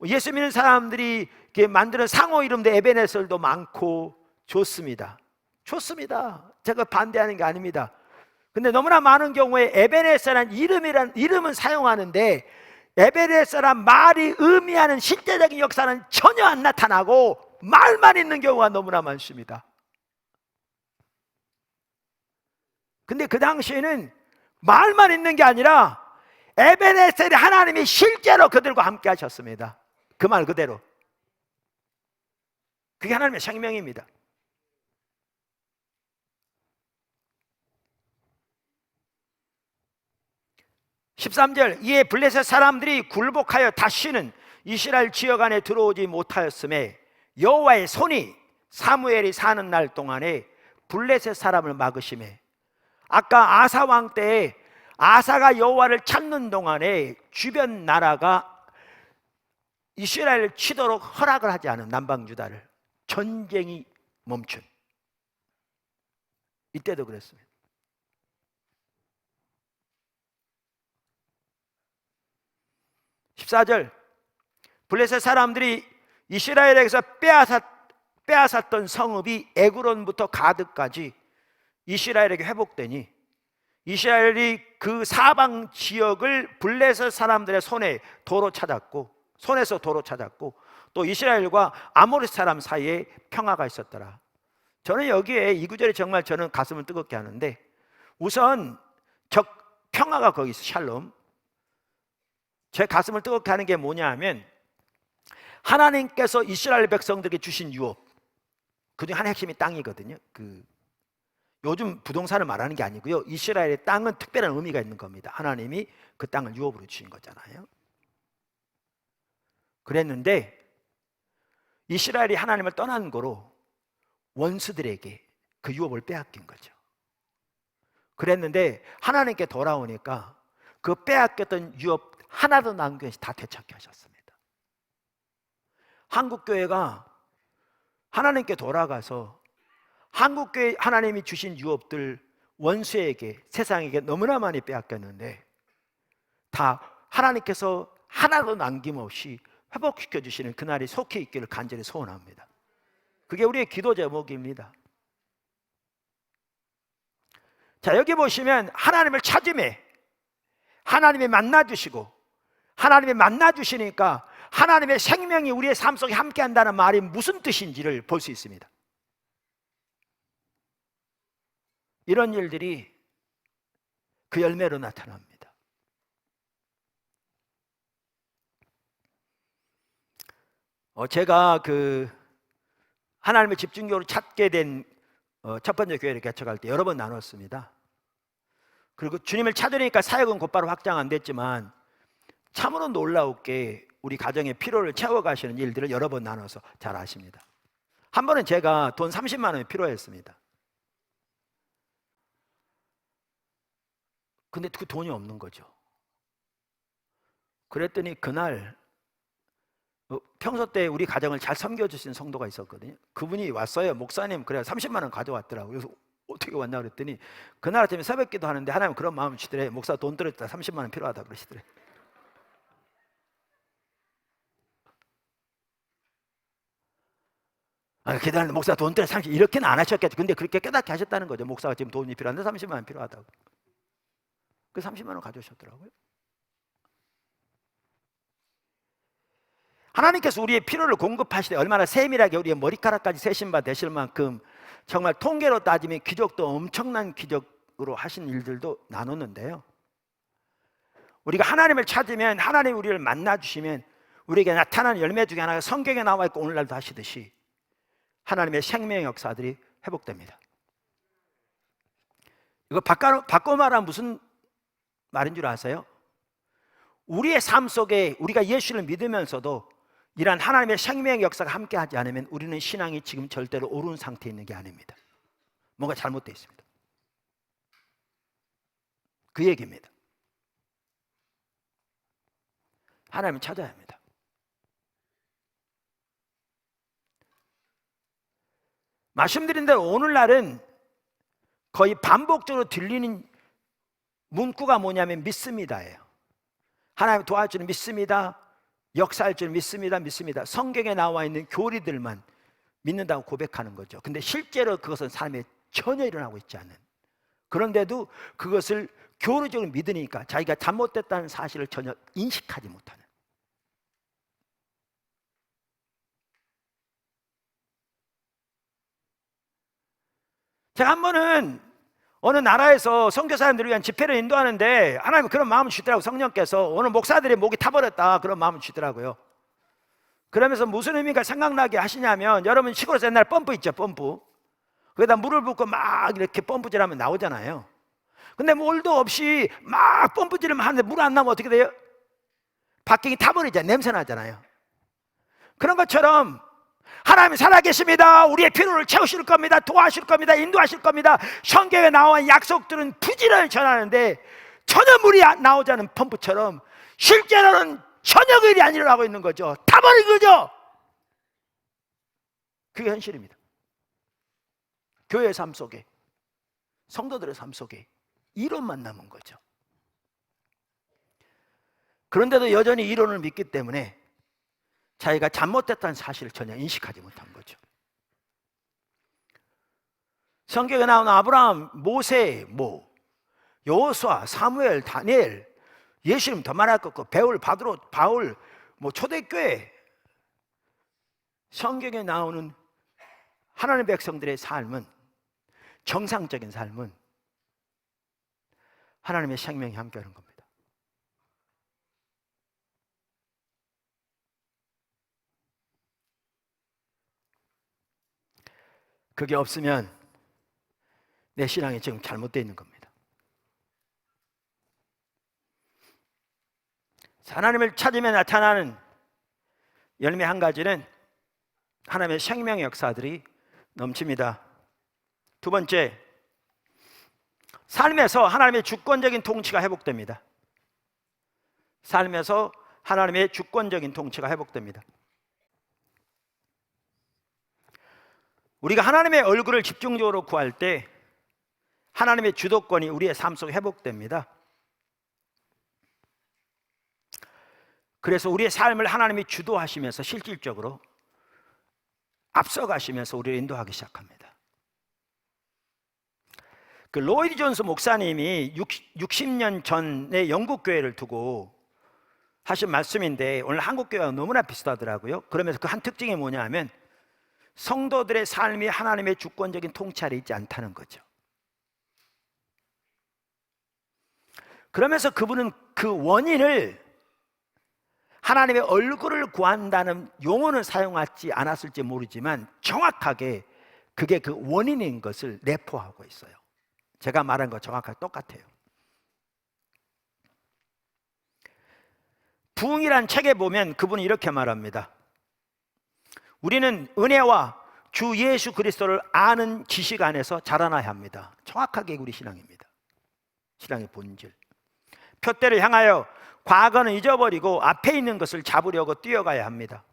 Speaker 1: 예수 믿는 사람들이 만드는 상호 이름도 에베네셀도 많고 좋습니다. 좋습니다. 제가 반대하는 게 아닙니다. 근데 너무나 많은 경우에 에베네셀이라는 이름은 사용하는데 에베네셀이라는 말이 의미하는 실제적인 역사는 전혀 안 나타나고 말만 있는 경우가 너무나 많습니다. 근데 그 당시에는 말만 있는 게 아니라 에베네셀이 하나님이 실제로 그들과 함께 하셨습니다. 그 말 그대로. 그게 하나님의 생명입니다. (13절) 이에 블레셋 사람들이 굴복하여 다시는 이스라엘 지역 안에 들어오지 못하였음에 여호와의 손이 사무엘이 사는 날 동안에 블레셋 사람을 막으시매. 아까 아사 왕 때에 아사가 여호와를 찾는 동안에 주변 나라가 이스라엘을 치도록 허락을 하지 않은 남방 유다를 전쟁이 멈춘 이때도 그랬습니다. 14절 블레셋 사람들이 이스라엘에게서 빼앗았던 성읍이 에그론부터 가드까지 이스라엘에게 회복되니 이스라엘이 그 사방 지역을 블레셋 사람들의 손에서 도로 찾았고 또 이스라엘과 아모리 사람 사이에 평화가 있었더라. 저는 여기에 이 구절이 정말 저는 가슴을 뜨겁게 하는데 우선 평화가 거기 있어. 샬롬. 제 가슴을 뜨겁게 하는 게 뭐냐 하면 하나님께서 이스라엘 백성들에게 주신 유업 그중에 한 핵심이 땅이거든요. 요즘 부동산을 말하는 게 아니고요. 이스라엘의 땅은 특별한 의미가 있는 겁니다. 하나님이 그 땅을 유업으로 주신 거잖아요. 그랬는데 이스라엘이 하나님을 떠난 거로 원수들에게 그 유업을 빼앗긴 거죠. 그랬는데 하나님께 돌아오니까 그 빼앗겼던 유업 하나도 남김없이 다 되찾게 하셨습니다. 한국교회가 하나님께 돌아가서 한국교회 하나님이 주신 유업들 원수에게, 세상에게 너무나 많이 빼앗겼는데 다 하나님께서 하나도 남김없이 회복시켜 주시는 그날이 속히 있기를 간절히 소원합니다. 그게 우리의 기도 제목입니다. 자, 여기 보시면 하나님을 찾음에 하나님이 만나주시고, 하나님이 만나주시니까 하나님의 생명이 우리의 삶 속에 함께한다는 말이 무슨 뜻인지를 볼 수 있습니다. 이런 일들이 그 열매로 나타납니다. 제가 그 하나님을 집중적으로 찾게 된 첫 번째 교회를 개척할 때 여러 번 나눴습니다. 그리고 주님을 찾으니까 사역은 곧바로 확장 안 됐지만 참으로 놀라웠게 우리 가정의 필요를 채워가시는 일들을 여러 번 나눠서 잘 아십니다. 한 번은 제가 돈 30만 원이 필요했습니다. 근데 그 돈이 없는 거죠. 그랬더니 그날 평소 때 우리 가정을 잘 섬겨주신 성도가 있었거든요. 그분이 왔어요. 목사님, 그래 30만 원 가져왔더라고요. 그래서 어떻게 왔냐 그랬더니 그날 아침에 새벽 기도 하는데 하나님 그런 마음을 주시더래. 목사 돈 떨어졌다, 30만 원 필요하다 그러시더래. 기도하는데 목사 돈 떨어져 30, 이렇게는 안 하셨겠죠. 근데 그렇게 깨닫게 하셨다는 거죠. 목사가 지금 돈이 필요한데 30만 원 필요하다고. 그 30만 원 가져오셨더라고요. 하나님께서 우리의 필요를 공급하실 때 얼마나 세밀하게 우리의 머리카락까지 세신 바 되실 만큼 정말 통계로 따지면 기적도 엄청난 기적으로 하신 일들도 나눴는데요. 우리가 하나님을 찾으면 하나님이 우리를 만나주시면 우리에게 나타나는 열매 중에 하나가 성경에 나와 있고 오늘날도 하시듯이 하나님의 생명의 역사들이 회복됩니다. 이거 바꿔 말하면 무슨 말인 줄 아세요? 우리의 삶 속에 우리가 예수를 믿으면서도 이러한 하나님의 생명의 역사가 함께하지 않으면 우리는 신앙이 지금 절대로 옳은 상태에 있는 게 아닙니다. 뭔가 잘못되어 있습니다. 그 얘기입니다. 하나님을 찾아야 합니다. 말씀드린 대로 오늘날은 거의 반복적으로 들리는 문구가 뭐냐면 믿습니다예요. 하나님 도와주는 믿습니다. 역사할 줄 믿습니다. 믿습니다. 성경에 나와 있는 교리들만 믿는다고 고백하는 거죠. 근데 실제로 그것은 삶에 전혀 일어나고 있지 않은, 그런데도 그것을 교리적으로 믿으니까 자기가 잘못됐다는 사실을 전혀 인식하지 못하는. 제가 한 번은 어느 나라에서 선교사님들을 위한 집회를 인도하는데 하나님 그런 마음을 주시더라고요. 성령께서 오늘 목사들의 목이 타버렸다 그런 마음을 주시더라고요. 그러면서 무슨 의미가 생각나게 하시냐면, 여러분 시골에서 옛날 펌프 있죠, 펌프. 거기다 물을 붓고 막 이렇게 펌프질하면 나오잖아요. 근데 물도 없이 막 펌프질을 하는데 물 안 나오면 어떻게 돼요? 박경이 타버리잖아요. 냄새 나잖아요. 그런 것처럼 하나님이 살아계십니다. 우리의 필요를 채우실 겁니다. 도와주실 겁니다. 인도하실 겁니다. 성경에 나온 약속들은 부지런히 전하는데 전혀 물이 나오지 않은 펌프처럼 실제로는 전혀 그 일이 안 일어나고 있는 거죠. 타버린 거죠. 그게 현실입니다. 교회의 삶 속에, 성도들의 삶 속에 이론만 남은 거죠. 그런데도 여전히 이론을 믿기 때문에 자기가 잘못됐다는 사실을 전혀 인식하지 못한 거죠. 성경에 나오는 아브라함, 모세, 여호수아, 사무엘, 다니엘, 예수님 더 말할 것 없고 바울, 초대교회, 성경에 나오는 하나님의 백성들의 삶은, 정상적인 삶은 하나님의 생명이 함께하는 겁니다. 그게 없으면 내 신앙이 지금 잘못되어 있는 겁니다. 하나님을 찾으며 나타나는 열매 한 가지는 하나님의 생명의 역사들이 넘칩니다. 두 번째, 삶에서 하나님의 주권적인 통치가 회복됩니다. 삶에서 하나님의 주권적인 통치가 회복됩니다. 우리가 하나님의 얼굴을 집중적으로 구할 때 하나님의 주도권이 우리의 삶 속에 회복됩니다. 그래서 우리의 삶을 하나님이 주도하시면서 실질적으로 앞서가시면서 우리를 인도하기 시작합니다. 그 로이드 존스 목사님이 60년 전에 영국 교회를 두고 하신 말씀인데 오늘 한국 교회와 너무나 비슷하더라고요. 그러면서 그 한 특징이 뭐냐면 성도들의 삶이 하나님의 주권적인 통치 아래 있지 않다는 거죠. 그러면서 그분은 그 원인을 하나님의 얼굴을 구한다는 용어는 사용하지 않았을지 모르지만 정확하게 그게 그 원인인 것을 내포하고 있어요. 제가 말한 거 정확하게 똑같아요. 부흥이란 책에 보면 그분이 이렇게 말합니다. 우리는 은혜와 주 예수 그리스도를 아는 지식 안에서 자라나야 합니다. 정확하게 우리 신앙입니다. 신앙의 본질. 표대를 향하여 과거는 잊어버리고 앞에 있는 것을 잡으려고 뛰어가야 합니다.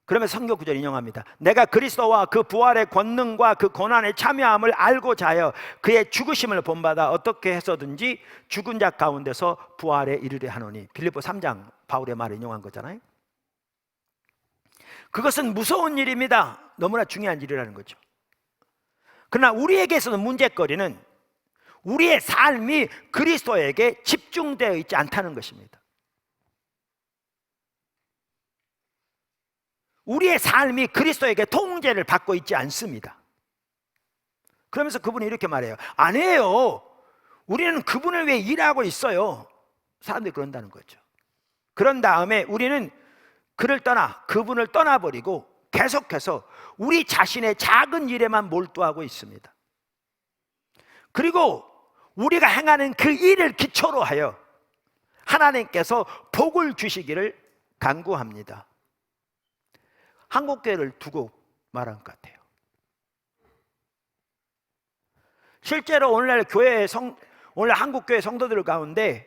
Speaker 1: 그러면 성경 구절 인용합니다. 내가 그리스도와 그 부활의 권능과 그 고난의 참여함을 알고자 하여 그의 죽으심을 본받아 어떻게 해서든지 죽은 자 가운데서 부활에 이르려 하노니. 빌립보 3장 바울의 말을 인용한 거잖아요. 그것은 무서운 일입니다. 너무나 중요한 일이라는 거죠. 그러나 우리에게서는 문제거리는 우리의 삶이 그리스도에게 집중되어 있지 않다는 것입니다. 우리의 삶이 그리스도에게 통제를 받고 있지 않습니다. 그러면서 그분이 이렇게 말해요. 아니에요. 우리는 그분을 위해 일하고 있어요. 사람들이 그런다는 거죠. 그런 다음에 우리는 그분을 떠나버리고 계속해서 우리 자신의 작은 일에만 몰두하고 있습니다. 그리고 우리가 행하는 그 일을 기초로 하여 하나님께서 복을 주시기를 간구합니다. 한국교회를 두고 말한 것 같아요. 실제로 오늘날 한국교회 성도들 가운데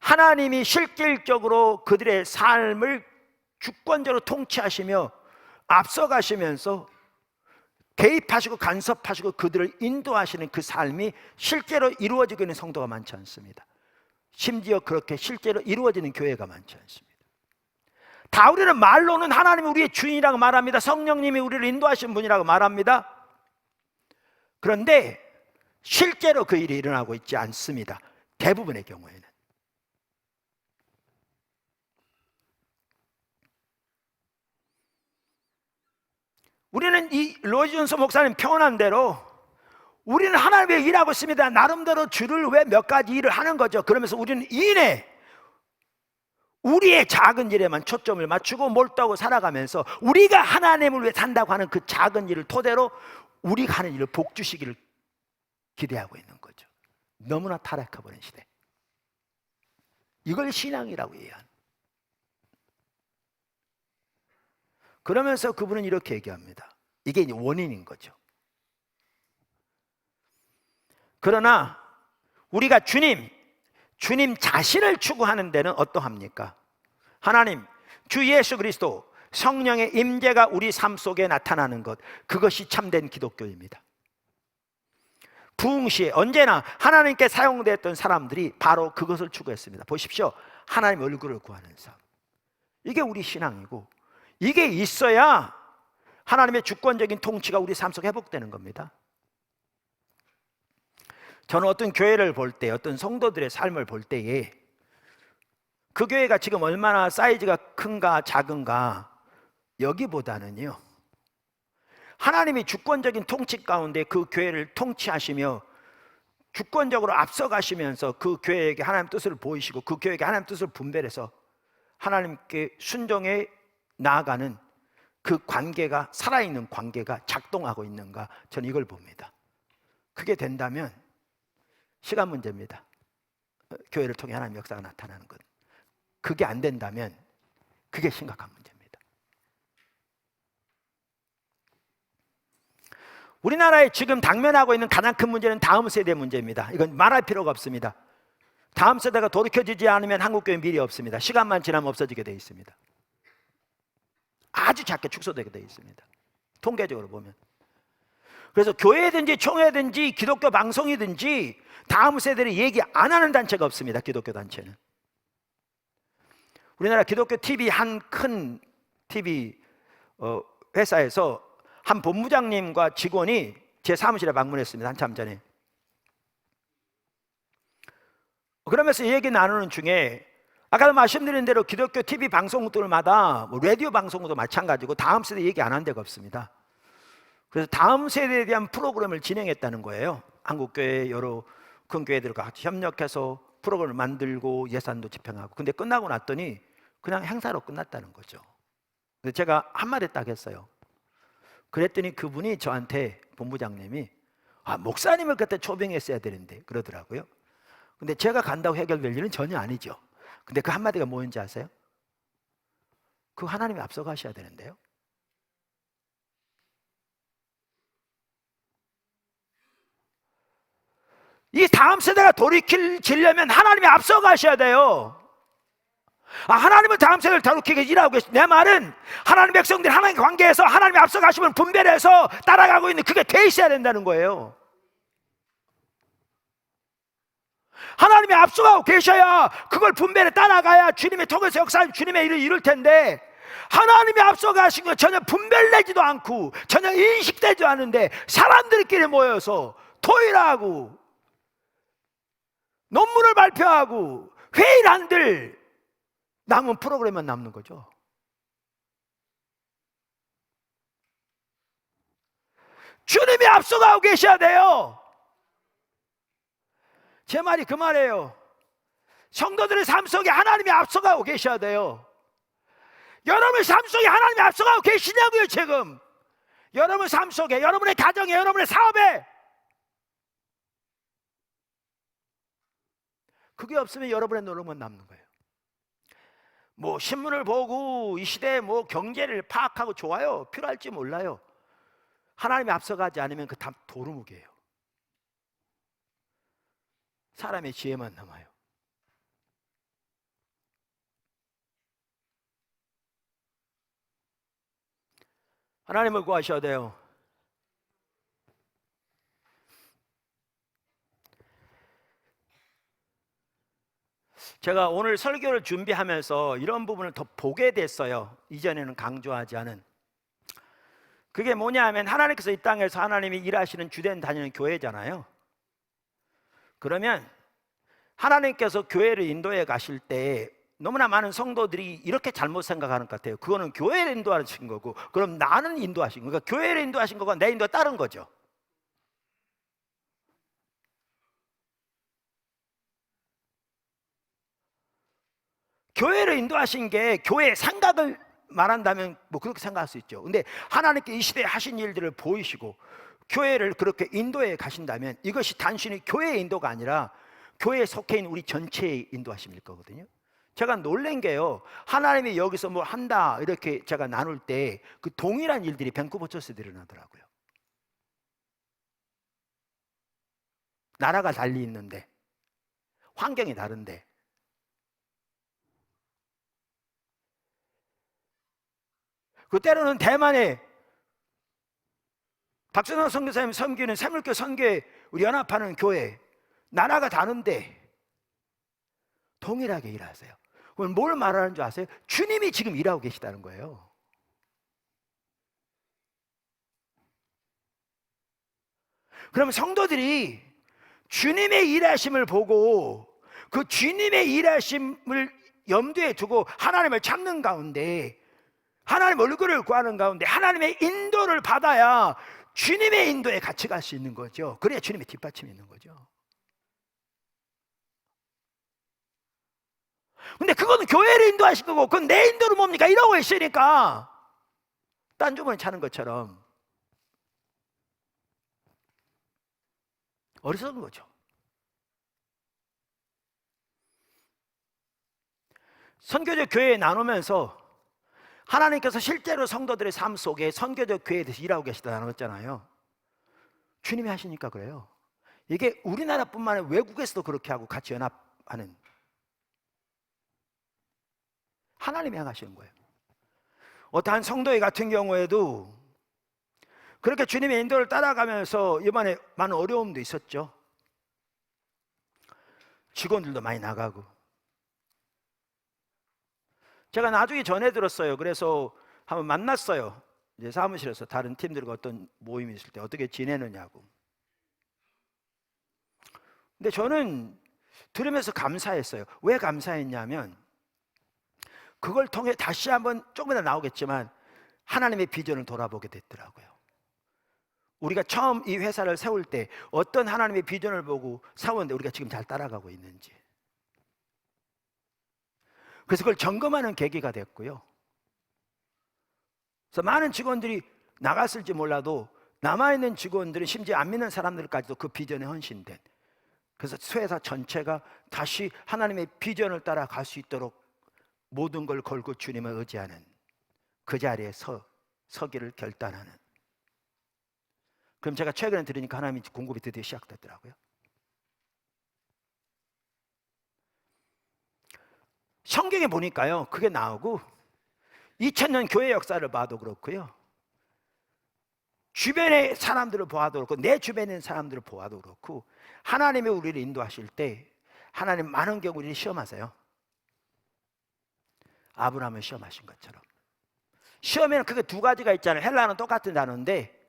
Speaker 1: 하나님이 실질적으로 그들의 삶을 주권적으로 통치하시며 앞서가시면서 개입하시고 간섭하시고 그들을 인도하시는 그 삶이 실제로 이루어지고 있는 성도가 많지 않습니다. 심지어 그렇게 실제로 이루어지는 교회가 많지 않습니다. 다 우리는 말로는 하나님이 우리의 주인이라고 말합니다. 성령님이 우리를 인도하신 분이라고 말합니다. 그런데 실제로 그 일이 일어나고 있지 않습니다. 대부분의 경우에는. 우리는 이 로이드 존스 목사님 표현한 대로 우리는 하나님 위해 일하고 있습니다. 나름대로 주를 위해 몇 가지 일을 하는 거죠. 그러면서 우리는 우리의 작은 일에만 초점을 맞추고 몰두하고 살아가면서 우리가 하나님을 위해 산다고 하는 그 작은 일을 토대로 우리가 하는 일을 복 주시기를 기대하고 있는 거죠. 너무나 타락해버린 시대. 이걸 신앙이라고 이해하는. 그러면서 그분은 이렇게 얘기합니다. 이게 이제 원인인 거죠. 그러나 우리가 주님 자신을 추구하는 데는 어떠합니까? 하나님, 주 예수 그리스도 성령의 임재가 우리 삶 속에 나타나는 것, 그것이 참된 기독교입니다. 부흥 시에 언제나 하나님께 사용되었던 사람들이 바로 그것을 추구했습니다. 보십시오. 하나님 얼굴을 구하는 삶. 이게 우리 신앙이고 이게 있어야 하나님의 주권적인 통치가 우리 삶 속에 회복되는 겁니다. 저는 어떤 교회를 볼 때, 어떤 성도들의 삶을 볼 때에 그 교회가 지금 얼마나 사이즈가 큰가 작은가 여기보다는요, 하나님이 주권적인 통치 가운데 그 교회를 통치하시며 주권적으로 앞서가시면서 그 교회에게 하나님 뜻을 보이시고 그 교회에게 하나님 뜻을 분별해서 하나님께 순종해 나아가는 그 관계가, 살아있는 관계가 작동하고 있는가, 저는 이걸 봅니다. 그게 된다면 시간 문제입니다. 교회를 통해 하나님의 역사가 나타나는 것. 그게 안 된다면 그게 심각한 문제입니다. 우리나라에 지금 당면하고 있는 가장 큰 문제는 다음 세대 문제입니다. 이건 말할 필요가 없습니다. 다음 세대가 돌이켜지지 않으면 한국교회 미래 없습니다. 시간만 지나면 없어지게 되어 있습니다. 아주 작게 축소되게 되어 있습니다. 통계적으로 보면. 그래서 교회든지 총회든지 기독교 방송이든지 다음 세대를 얘기 안 하는 단체가 없습니다. 기독교 단체는. 우리나라 기독교 TV 한 큰 TV 회사에서 한 본부장님과 직원이 제 사무실에 방문했습니다. 한참 전에. 그러면서 얘기 나누는 중에 아까도 말씀드린 대로 기독교 TV 방송들마다 라디오 방송도 마찬가지고 다음 세대 얘기 안 한 데가 없습니다. 그래서 다음 세대에 대한 프로그램을 진행했다는 거예요. 한국교회 여러 큰 교회들과 같이 협력해서 프로그램을 만들고 예산도 집행하고. 근데 끝나고 났더니 그냥 행사로 끝났다는 거죠. 근데 제가 한마디 딱 했어요. 그랬더니 그분이 저한테, 본부장님이 목사님을 그때 초빙했어야 되는데 그러더라고요. 근데 제가 간다고 해결될 일은 전혀 아니죠. 근데 그 한마디가 뭐였는지 아세요? 그 하나님이 앞서가셔야 되는데요. 이 다음 세대가 돌이키려면 하나님이 앞서가셔야 돼요. 하나님은 다음 세대를 돌이키게 일하고 계시. 내 말은 하나님 백성들이 하나님과 관계에서 하나님이 앞서가시면 분별해서 따라가고 있는 그게 돼 있어야 된다는 거예요. 하나님이 앞서가고 계셔야 그걸 분별해 따라가야 주님의 통해서 역사하는 주님의 일을 이룰 텐데, 하나님이 앞서가신 건 전혀 분별되지도 않고 전혀 인식되지도 않은데 사람들끼리 모여서 토의하고 논문을 발표하고 회의를 한들 남은 프로그램만 남는 거죠. 주님이 앞서가고 계셔야 돼요. 제 말이 그 말이에요. 성도들의 삶 속에 하나님이 앞서가고 계셔야 돼요. 여러분의 삶 속에 하나님이 앞서가고 계시냐고요. 지금 여러분 삶 속에, 여러분의 가정에, 여러분의 사업에. 그게 없으면 여러분의 노력만 남는 거예요. 뭐 신문을 보고 이 시대의 뭐 경제를 파악하고 좋아요. 필요할지 몰라요. 하나님이 앞서가지 않으면 그 다 도루묵이에요. 사람의 지혜만 남아요. 하나님을 구하셔야 돼요. 제가 오늘 설교를 준비하면서 이런 부분을 더 보게 됐어요. 이전에는 강조하지 않은. 그게 뭐냐 하면 하나님께서 이 땅에서 하나님이 일하시는 주된 다니는 교회잖아요. 그러면 하나님께서 교회를 인도해 가실 때 너무나 많은 성도들이 이렇게 잘못 생각하는 것 같아요. 그거는 교회를 인도하신 거고, 그럼 나는 인도하신 거고, 그러니까 교회를 인도하신 거가 내 인도가 다른 거죠. 교회를 인도하신 게 교회의 생각을 말한다면 뭐 그렇게 생각할 수 있죠. 근데 하나님께 이 시대에 하신 일들을 보이시고 교회를 그렇게 인도해 가신다면 이것이 단순히 교회의 인도가 아니라 교회에 속해 있는 우리 전체의 인도하심일 거거든요. 제가 놀란 게요, 하나님이 여기서 뭐 한다 이렇게 제가 나눌 때 그 동일한 일들이 밴쿠버처스에 일어나더라고요. 나라가 달리 있는데, 환경이 다른데, 그 때로는 대만에 박선호 선교사님 섬기는 새물교 선교회 우리 연합하는 교회, 나라가 다른데 동일하게 일하세요. 그럼 뭘 말하는 줄 아세요? 주님이 지금 일하고 계시다는 거예요. 그러면 성도들이 주님의 일하심을 보고 그 주님의 일하심을 염두에 두고 하나님을 찾는 가운데, 하나님 얼굴을 구하는 가운데 하나님의 인도를 받아야 주님의 인도에 같이 갈 수 있는 거죠. 그래야 주님의 뒷받침이 있는 거죠. 근데 그거는 교회를 인도하신 거고, 그건 내 인도는 뭡니까? 이러고 있으니까 딴 주머니 차는 것처럼 어리석은 거죠. 선교적 교회에 나누면서 하나님께서 실제로 성도들의 삶 속에 선교적 교회에 대해서 일하고 계시다는 거잖아요. 주님이 하시니까 그래요. 이게 우리나라뿐만 아니라 외국에서도 그렇게 하고 같이 연합하는, 하나님이 행하시는 거예요. 어떠한 성도회 같은 경우에도 그렇게 주님의 인도를 따라가면서 이번에 많은 어려움도 있었죠. 직원들도 많이 나가고. 제가 나중에 전해 들었어요. 그래서 한번 만났어요. 이제 사무실에서 다른 팀들과 어떤 모임이 있을 때 어떻게 지내느냐고. 근데 저는 들으면서 감사했어요. 왜 감사했냐면 그걸 통해 다시 한번 조금이나 나오겠지만 하나님의 비전을 돌아보게 됐더라고요. 우리가 처음 이 회사를 세울 때 어떤 하나님의 비전을 보고 세웠는데 우리가 지금 잘 따라가고 있는지, 그래서 그걸 점검하는 계기가 됐고요. 그래서 많은 직원들이 나갔을지 몰라도 남아있는 직원들은 심지어 안 믿는 사람들까지도 그 비전에 헌신된, 그래서 회사 전체가 다시 하나님의 비전을 따라갈 수 있도록 모든 걸 걸고 주님을 의지하는 그 자리에 서기를 결단하는. 그럼 제가 최근에 들으니까 하나님이 공급이 드디어 시작됐더라고요. 성경에 보니까요 그게 나오고 2000년 교회 역사를 봐도 그렇고요, 주변의 사람들을 보아도 그렇고 내 주변에 있는 사람들을 보아도 그렇고 하나님이 우리를 인도하실 때 하나님 많은 경우 우리를 시험하세요. 아브라함을 시험하신 것처럼. 시험에는 크게 두 가지가 있잖아요. 헬라어는 똑같은 단어인데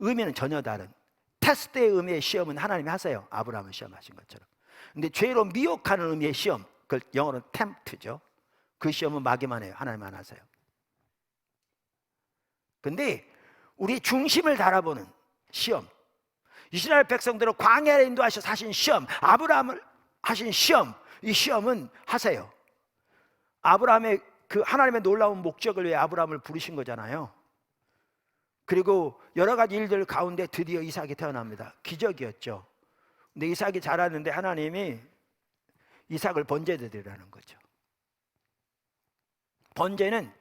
Speaker 1: 의미는 전혀 다른, 테스트의 의미의 시험은 하나님이 하세요. 아브라함을 시험하신 것처럼. 근데 죄로 미혹하는 의미의 시험, 그걸 영어로는 tempt죠. 그 시험은 마귀만 해요. 하나님만 하세요. 근데 우리 중심을 달아보는 시험, 이스라엘 백성들을 광야에 인도하셔서 하신 시험, 아브라함을 하신 시험, 이 시험은 하세요. 아브라함의 그 하나님의 놀라운 목적을 위해 아브라함을 부르신 거잖아요. 그리고 여러 가지 일들 가운데 드디어 이삭이 태어납니다. 기적이었죠. 근데 이삭이 자랐는데 하나님이 이삭을 번제 드리라는 거죠. 번제는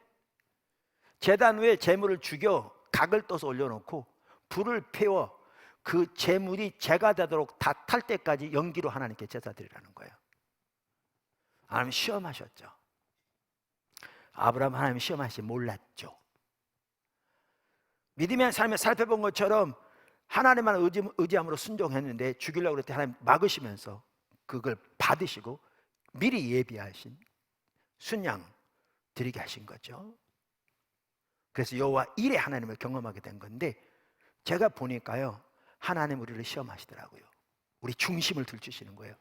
Speaker 1: 제단 위에 제물을 죽여 각을 떠서 올려놓고 불을 피워 그 제물이 제가 되도록 다 탈 때까지 연기로 하나님께 제사 드리라는 거예요. 하나님 시험하셨죠. 아브라함 하나님 시험하시지 몰랐죠. 믿음의 삶을 살펴본 것처럼 하나님만 의지함으로 순종했는데 죽이려고 그럴 때 하나님 막으시면서 그걸 받으시고 미리 예비하신 순양 드리게 하신 거죠. 그래서 여호와 일에 하나님을 경험하게 된 건데, 제가 보니까요 하나님 우리를 시험하시더라고요. 우리 중심을 들추시는 거예요.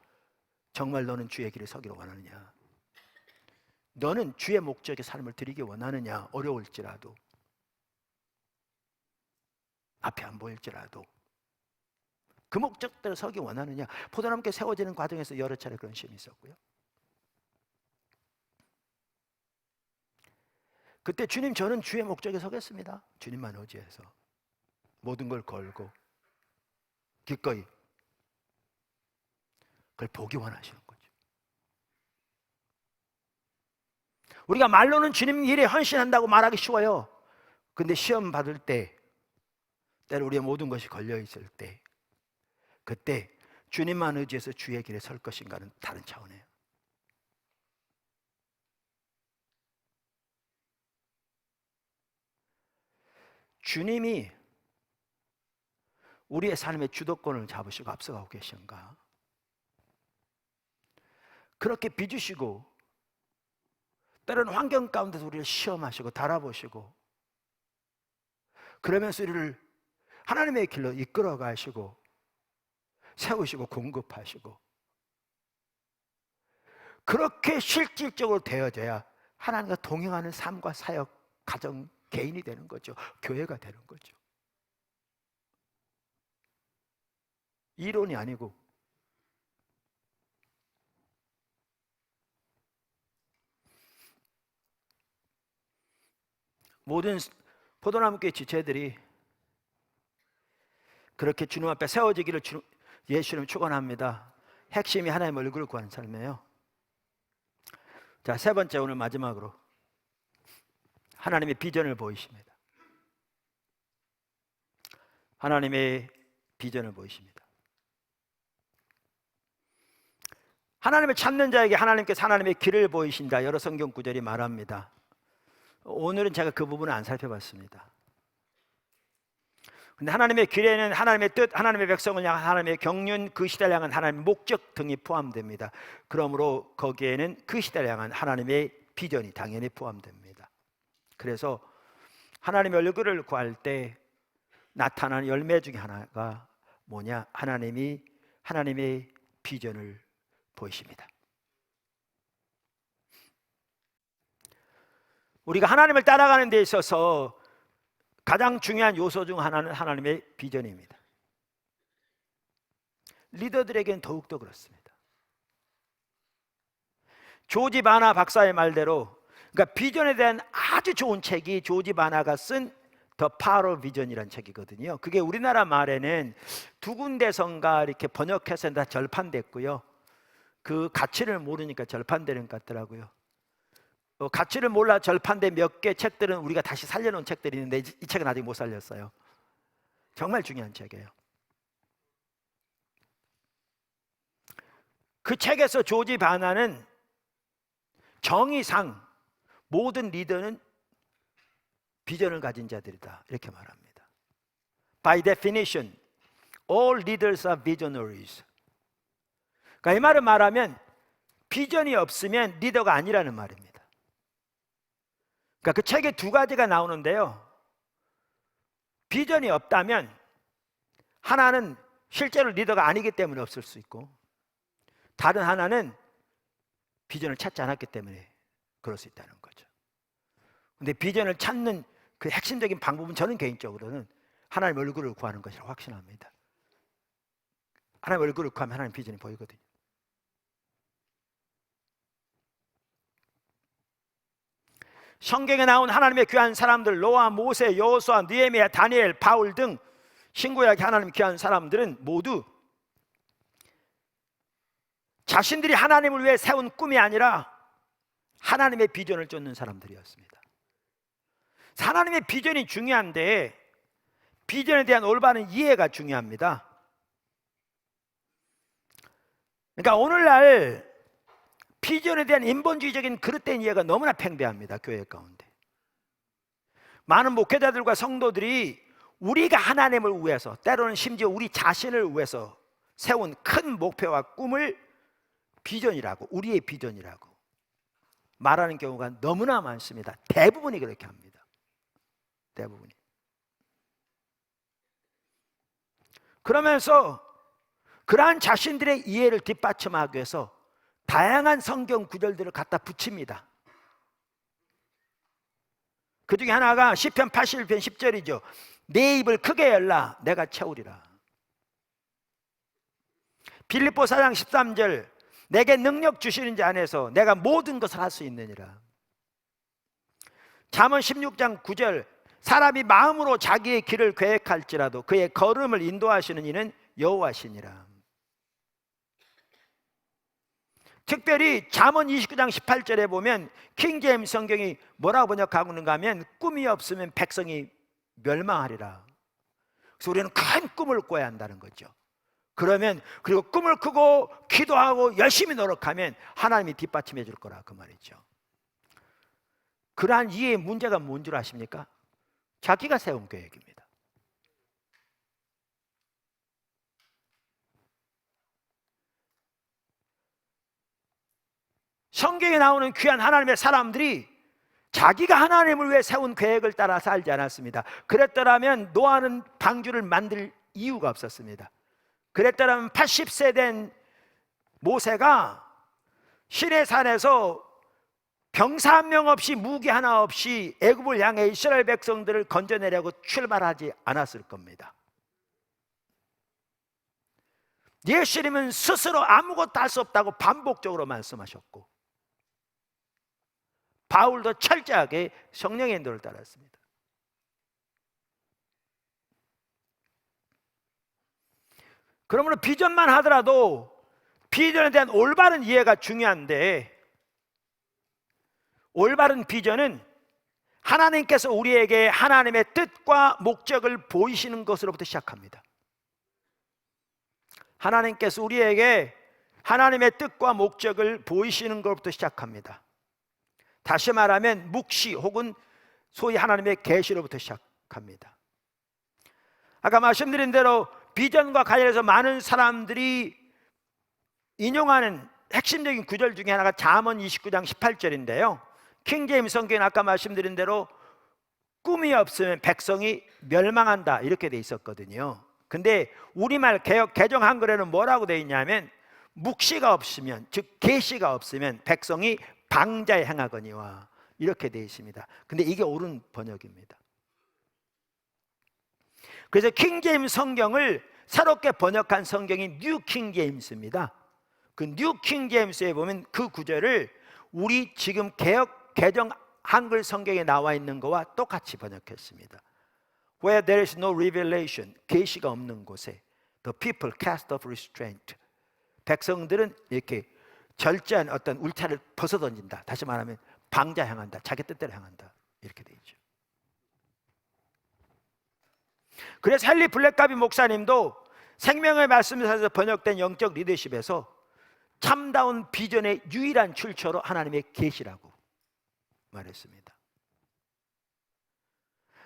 Speaker 1: 정말 너는 주의 길에 서기를 원하느냐? 너는 주의 목적의 삶을 드리기 원하느냐? 어려울지라도, 앞에 안 보일지라도 그 목적대로 서기 원하느냐? 포도나무께 세워지는 과정에서 여러 차례 그런 시험이 있었고요. 그때 주님, 저는 주의 목적에 서겠습니다. 주님만 의지해서 모든 걸 걸고 기꺼이 그걸 보기 원하시는 거죠. 우리가 말로는 주님 일에 헌신한다고 말하기 쉬워요. 근데 시험 받을 때, 때로 우리의 모든 것이 걸려 있을 때, 그때 주님만 의지해서 주의 길에 설 것인가는 다른 차원이에요. 주님이 우리의 삶의 주도권을 잡으시고 앞서가고 계신가? 그렇게 빚으시고 때로는 환경 가운데서 우리를 시험하시고 달아보시고, 그러면서 우리를 하나님의 길로 이끌어 가시고 세우시고 공급하시고, 그렇게 실질적으로 되어져야 하나님과 동행하는 삶과 사역, 가정, 개인이 되는 거죠. 교회가 되는 거죠. 이론이 아니고. 모든 포도나무교회 지체들이 그렇게 주님 앞에 세워지기를 예수님 축원합니다. 핵심이 하나님의 얼굴을 구하는 삶이에요. 자, 세 번째, 오늘 마지막으로 하나님의 비전을 보이십니다. 하나님의 비전을 보이십니다. 하나님을 찾는 자에게 하나님께서 하나님의 길을 보이신다, 여러 성경 구절이 말합니다. 오늘은 제가 그 부분을 안 살펴봤습니다. 근데 하나님의 길에는 하나님의 뜻, 하나님의 백성을 향한 하나님의 경륜, 그 시대를 향한 하나님의 목적 등이 포함됩니다. 그러므로 거기에는 그 시대를 향한 하나님의 비전이 당연히 포함됩니다. 그래서 하나님의 얼굴을 구할 때 나타나는 열매 중에 하나가 뭐냐? 하나님의 비전을 보이십니다. 우리가 하나님을 따라가는 데 있어서 가장 중요한 요소 중 하나는 하나님의 비전입니다. 리더들에게는 더욱더 그렇습니다. 조지 바나 박사의 말대로, 그러니까 비전에 대한 아주 좋은 책이 조지 바나가 쓴 The Power of Vision이라는 책이거든요. 그게 우리나라 말에는 두 군데선가 이렇게 번역해서 다 절판됐고요. 그 가치를 모르니까 절판되는 것 같더라고요. 가치를 몰라 절판된 몇 개 책들은 우리가 다시 살려놓은 책들이 있는데 이 책은 아직 못 살렸어요. 정말 중요한 책이에요. 그 책에서 조지 바나는 정의상 모든 리더는 비전을 가진 자들이다, 이렇게 말합니다. By definition, all leaders are visionaries. 그러니까 이 말을 말하면 비전이 없으면 리더가 아니라는 말입니다. 그러니까 그 책에 두 가지가 나오는데요. 비전이 없다면 하나는 실제로 리더가 아니기 때문에 없을 수 있고, 다른 하나는 비전을 찾지 않았기 때문에 그럴 수 있다는 거죠. 근데 비전을 찾는 그 핵심적인 방법은 저는 개인적으로는 하나님 얼굴을 구하는 것이라고 확신합니다. 하나님 얼굴을 구하면 하나님 비전이 보이거든요. 성경에 나온 하나님의 귀한 사람들, 노아, 모세, 여호수아, 느헤미야, 다니엘, 바울 등 신구약의 하나님 귀한 사람들은 모두 자신들이 하나님을 위해 세운 꿈이 아니라 하나님의 비전을 쫓는 사람들이었습니다. 하나님의 비전이 중요한데 비전에 대한 올바른 이해가 중요합니다. 그러니까 오늘날 비전에 대한 인본주의적인 그릇된 이해가 너무나 팽배합니다. 교회 가운데 많은 목회자들과 성도들이 우리가 하나님을 위해서, 때로는 심지어 우리 자신을 위해서 세운 큰 목표와 꿈을 비전이라고, 우리의 비전이라고 말하는 경우가 너무나 많습니다. 대부분이 그렇게 합니다. 대부분이. 그러면서 그러한 자신들의 이해를 뒷받침하기 위해서 다양한 성경 구절들을 갖다 붙입니다. 그 중에 하나가 시편 81편 10절이죠. 내 입을 크게 열라 내가 채우리라. 빌립보 4장 13절, 내게 능력 주시는 자 안에서 내가 모든 것을 할 수 있느니라. 잠언 16장 9절, 사람이 마음으로 자기의 길을 계획할지라도 그의 걸음을 인도하시는 이는 여호와시니라. 특별히 잠언 29장 18절에 보면 킹제임스 성경이 뭐라고 번역하고 있는가 하면 꿈이 없으면 백성이 멸망하리라. 그래서 우리는 큰 꿈을 꿔야 한다는 거죠. 그러면 그리고 꿈을 꾸고 기도하고 열심히 노력하면 하나님이 뒷받침해 줄 거라, 그 말이죠. 그러한 이해의 문제가 뭔 줄 아십니까? 자기가 세운 계획입니다. 성경에 나오는 귀한 하나님의 사람들이 자기가 하나님을 위해 세운 계획을 따라 살지 않았습니다. 그랬더라면 노아는 방주를 만들 이유가 없었습니다. 그랬더라면 80세 된 모세가 시내산에서 병사 한 명 없이, 무기 하나 없이 애굽을 향해 이스라엘 백성들을 건져내려고 출발하지 않았을 겁니다. 예수님은 스스로 아무것도 할 수 없다고 반복적으로 말씀하셨고, 바울도 철저하게 성령의 인도를 따랐습니다. 그러므로 비전만 하더라도 비전에 대한 올바른 이해가 중요한데, 올바른 비전은 하나님께서 우리에게 하나님의 뜻과 목적을 보이시는 것으로부터 시작합니다. 하나님께서 우리에게 하나님의 뜻과 목적을 보이시는 것부터 시작합니다. 다시 말하면 묵시 혹은 소위 하나님의 계시로부터 시작합니다. 아까 말씀드린 대로 비전과 관련해서 많은 사람들이 인용하는 핵심적인 구절 중에 하나가 잠언 29장 18절인데요 킹제임스 성경은 아까 말씀드린 대로 꿈이 없으면 백성이 멸망한다 이렇게 돼 있었거든요. 근데 우리말 개역 개정 한글에는 뭐라고 돼 있냐면 묵시가 없으면, 즉 계시가 없으면 백성이 방자에 행하거니와 이렇게 되어 있습니다. 근데 이게 옳은 번역입니다. 그래서 킹제임스 성경을 새롭게 번역한 성경이 뉴 킹제임스입니다. 그 뉴 킹제임스에 보면 그 구절을 우리 지금 개역 개정 한글 성경에 나와 있는 거와 똑같이 번역했습니다. Where there is no revelation, 계시가 없는 곳에 the people cast off restraint, 백성들은 이렇게 절제한 어떤 울타리를 벗어던진다. 다시 말하면 방자 향한다, 자기 뜻대로 향한다 이렇게 돼 있죠. 그래서 헨리 블랙가비 목사님도 생명의 말씀에서 번역된 영적 리더십에서 참다운 비전의 유일한 출처로 하나님의 계시라고 말했습니다.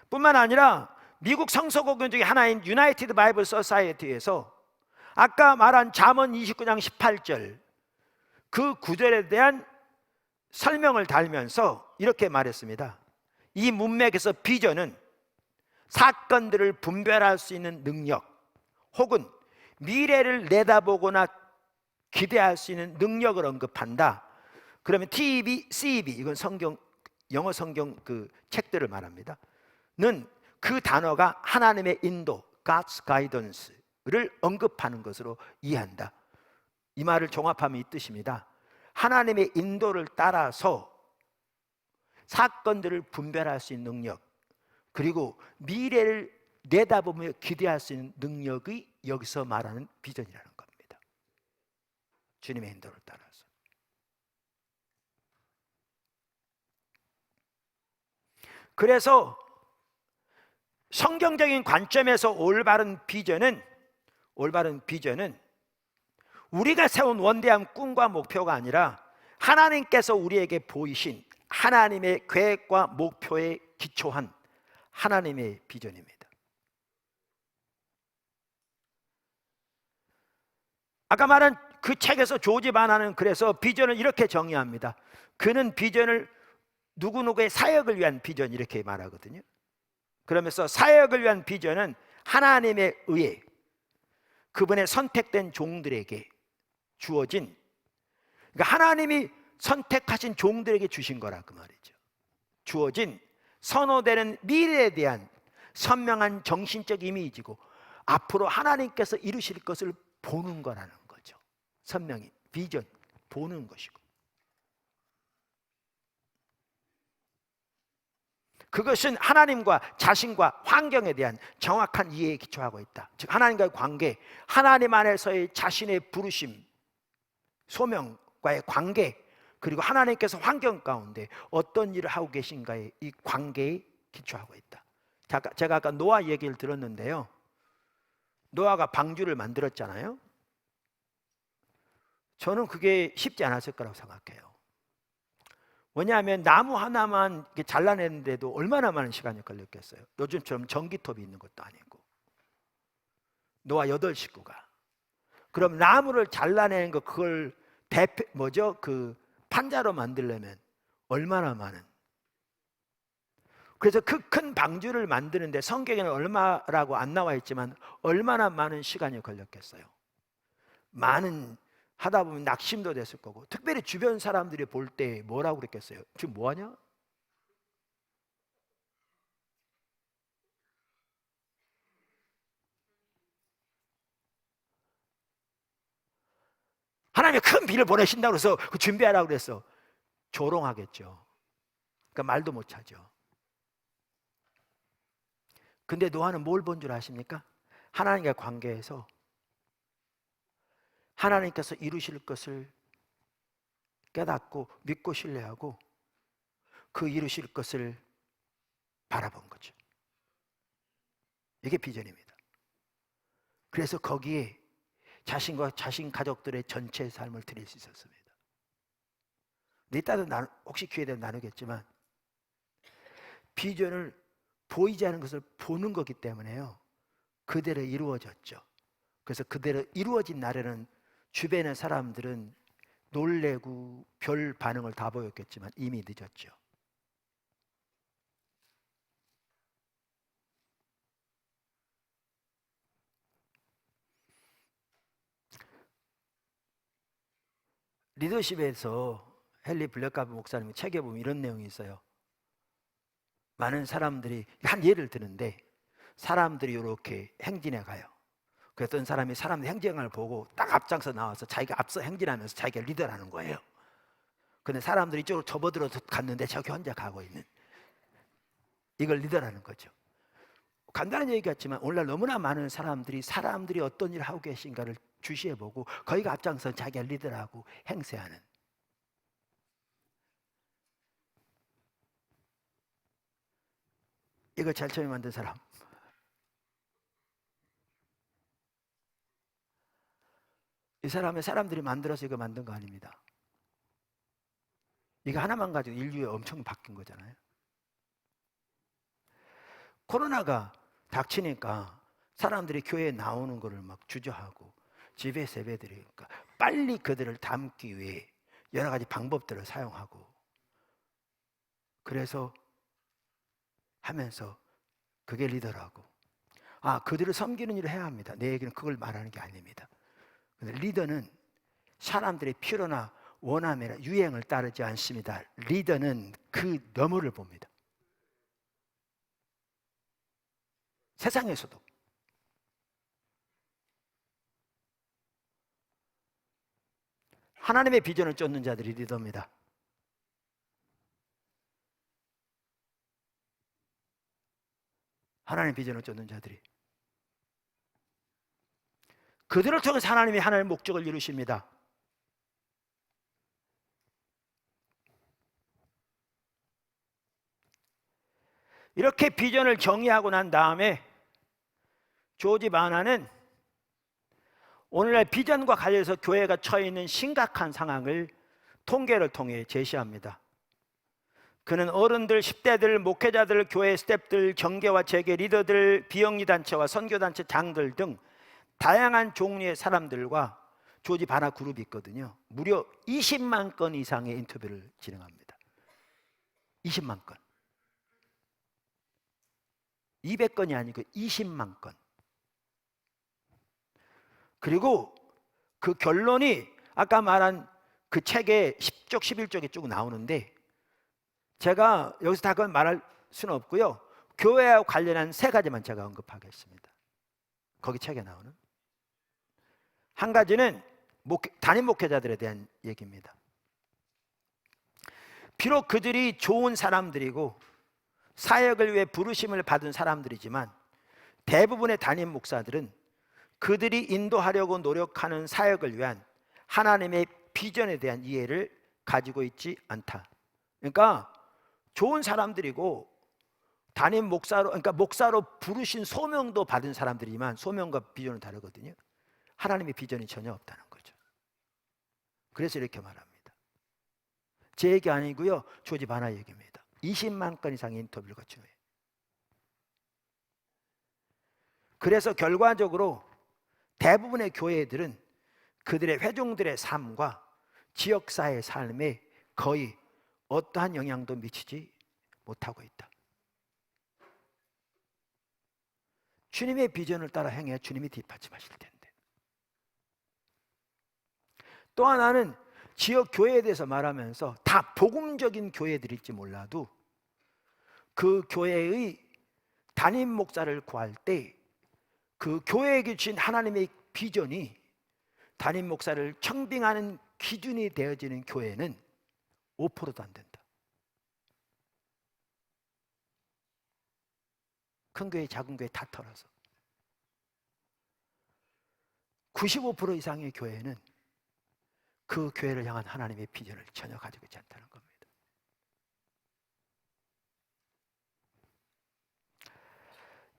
Speaker 1: 뿐만 아니라 미국 성서공yon 중에 하나인 유나이티드 바이블 소사이어티에서 아까 말한 잠언 29장 18절 그 구절에 대한 설명을 달면서 이렇게 말했습니다. 이 문맥에서 비전은 사건들을 분별할 수 있는 능력 혹은 미래를 내다보거나 기대할 수 있는 능력을 언급한다. 그러면 TB, CB 이건 성경 영어 성경 그 책들을 말합니다. 는 그 단어가 하나님의 인도, God's guidance를 언급하는 것으로 이해한다. 이 말을 종합하면 이 뜻입니다. 하나님의 인도를 따라서 사건들을 분별할 수 있는 능력, 그리고 미래를 내다보며 기대할 수 있는 능력이 여기서 말하는 비전이라는 겁니다. 주님의 인도를 따라서. 그래서 성경적인 관점에서 올바른 비전은 우리가 세운 원대한 꿈과 목표가 아니라 하나님께서 우리에게 보이신 하나님의 계획과 목표에 기초한 하나님의 비전입니다. 아까 말한 그 책에서 조지 바나는 그래서 비전을 이렇게 정의합니다. 그는 비전을 누구누구의 사역을 위한 비전 이렇게 말하거든요. 그러면서 사역을 위한 비전은 하나님에 의해 그분의 선택된 종들에게 주어진, 그러니까 하나님이 선택하신 종들에게 주신 거라 그 말이죠. 주어진 선호되는 미래에 대한 선명한 정신적 이미지고 앞으로 하나님께서 이루실 것을 보는 거라는 거죠. 선명히 비전 보는 것이고, 그것은 하나님과 자신과 환경에 대한 정확한 이해에 기초하고 있다. 즉 하나님과의 관계, 하나님 안에서의 자신의 부르심, 소명과의 관계, 그리고 하나님께서 환경 가운데 어떤 일을 하고 계신가의 이 관계에 기초하고 있다. 제가 아까 노아 얘기를 들었는데요, 노아가 방주를 만들었잖아요. 저는 그게 쉽지 않았을 거라고 생각해요. 왜냐하면 나무 하나만 이렇게 잘라내는데도 얼마나 많은 시간이 걸렸겠어요. 요즘처럼 전기톱이 있는 것도 아니고. 노아 8식구가 그럼 나무를 잘라내는 거 그걸 그 판자로 만들려면 얼마나 많은. 그래서 그 큰 방주를 만드는데 성경에는 얼마라고 안 나와 있지만 얼마나 많은 시간이 걸렸겠어요. 많은 하다 보면 낙심도 됐을 거고, 특별히 주변 사람들이 볼 때 뭐라고 그랬겠어요? 지금 뭐하냐? 하나님이 큰 비를 보내신다고 해서 그 준비하라고 그랬어. 조롱하겠죠. 그러니까 말도 못 하죠. 근데 노아는 뭘 본 줄 아십니까? 하나님과 관계에서 하나님께서 이루실 것을 깨닫고 믿고 신뢰하고 그 이루실 것을 바라본 거죠. 이게 비전입니다. 그래서 거기에 자신과 자신 가족들의 전체 삶을 드릴 수 있었습니다. 이따도 혹시 기회 되면 나누겠지만 비전을 보이지 않는 것을 보는 거기 때문에요, 그대로 이루어졌죠. 그래서 그대로 이루어진 날에는 주변의 사람들은 놀래고 별 반응을 다 보였겠지만 이미 늦었죠. 리더십에서 헨리 블랙가브 목사님 책에 보면 이런 내용이 있어요. 많은 사람들이, 한 예를 드는데, 사람들이 이렇게 행진해 가요. 그래서 어떤 사람이 사람들 행진을 보고 딱 앞장서 나와서 자기가 앞서 행진하면서 자기가 리더라는 거예요. 근데 사람들이 이쪽으로 접어들어서 갔는데 저기 혼자 가고 있는, 이걸 리더라는 거죠. 간단한 얘기 같지만 오늘날 너무나 많은 사람들이 어떤 일을 하고 계신가를 주시해보고 거기가 앞장서 자기가 리더라고 행세하는, 이걸 제일 처음에 만든 사람, 이 사람의 사람들이 만들어서 이거 만든 거 아닙니다. 이거 하나만 가지고 인류에 엄청 바뀐 거잖아요. 코로나가 닥치니까 사람들이 교회에 나오는 거를 막 주저하고 집에서 예배드리니까 빨리 그들을 담기 위해 여러 가지 방법들을 사용하고, 그래서 하면서 그게 리더라고. 그들을 섬기는 일을 해야 합니다. 내 얘기는 그걸 말하는 게 아닙니다. 근데 리더는 사람들의 필요나 원함이나 유행을 따르지 않습니다. 리더는 그 너머를 봅니다. 세상에서도. 하나님의 비전을 쫓는 자들이 리더입니다. 하나님의 비전을 쫓는 자들이, 그들을 통해서 하나님이 하나님의 목적을 이루십니다. 이렇게 비전을 정의하고 난 다음에 조지 바나는 오늘날 비전과 관련해서 교회가 처해 있는 심각한 상황을 통계를 통해 제시합니다. 그는 어른들, 10대들, 목회자들, 교회 스태프들, 경계와 재계 리더들, 비영리단체와 선교단체 장들 등 다양한 종류의 사람들과 조지 바나 그룹이 있거든요. 무려 20만 건 이상의 인터뷰를 진행합니다. 20만 건. 200건이 아니고 20만 건. 그리고 그 결론이 아까 말한 그 책에 10쪽, 11쪽에 쭉 나오는데, 제가 여기서 다 그건 말할 수는 없고요. 교회와 관련한 3가지만 제가 언급하겠습니다. 거기 책에 나오는. 한 가지는 담임 목회자들에 대한 얘기입니다. 비록 그들이 좋은 사람들이고 사역을 위해 부르심을 받은 사람들이지만 대부분의 담임 목사들은 그들이 인도하려고 노력하는 사역을 위한 하나님의 비전에 대한 이해를 가지고 있지 않다. 그러니까 좋은 사람들이고 담임 목사로, 그러니까 목사로 부르신 소명도 받은 사람들이지만 소명과 비전은 다르거든요. 하나님의 비전이 전혀 없다는 거죠. 그래서 이렇게 말합니다. 제 얘기 아니고요, 조지 바나 얘기입니다. 20만 건 이상의 인터뷰를 거친 후에. 그래서 결과적으로 대부분의 교회들은 그들의 회중들의 삶과 지역사회의 삶에 거의 어떠한 영향도 미치지 못하고 있다. 주님의 비전을 따라 행해야 주님이 뒷받침하실 텐데. 또 하나는 지역 교회에 대해서 말하면서 다 복음적인 교회들일지 몰라도 그 교회의 담임 목사를 구할 때 그 교회에게 주신 하나님의 비전이 담임 목사를 청빙하는 기준이 되어지는 교회는 5%도 안 된다. 큰 교회, 작은 교회 다 털어서. 95% 이상의 교회는 그 교회를 향한 하나님의 비전을 전혀 가지고 있지 않다는 겁니다.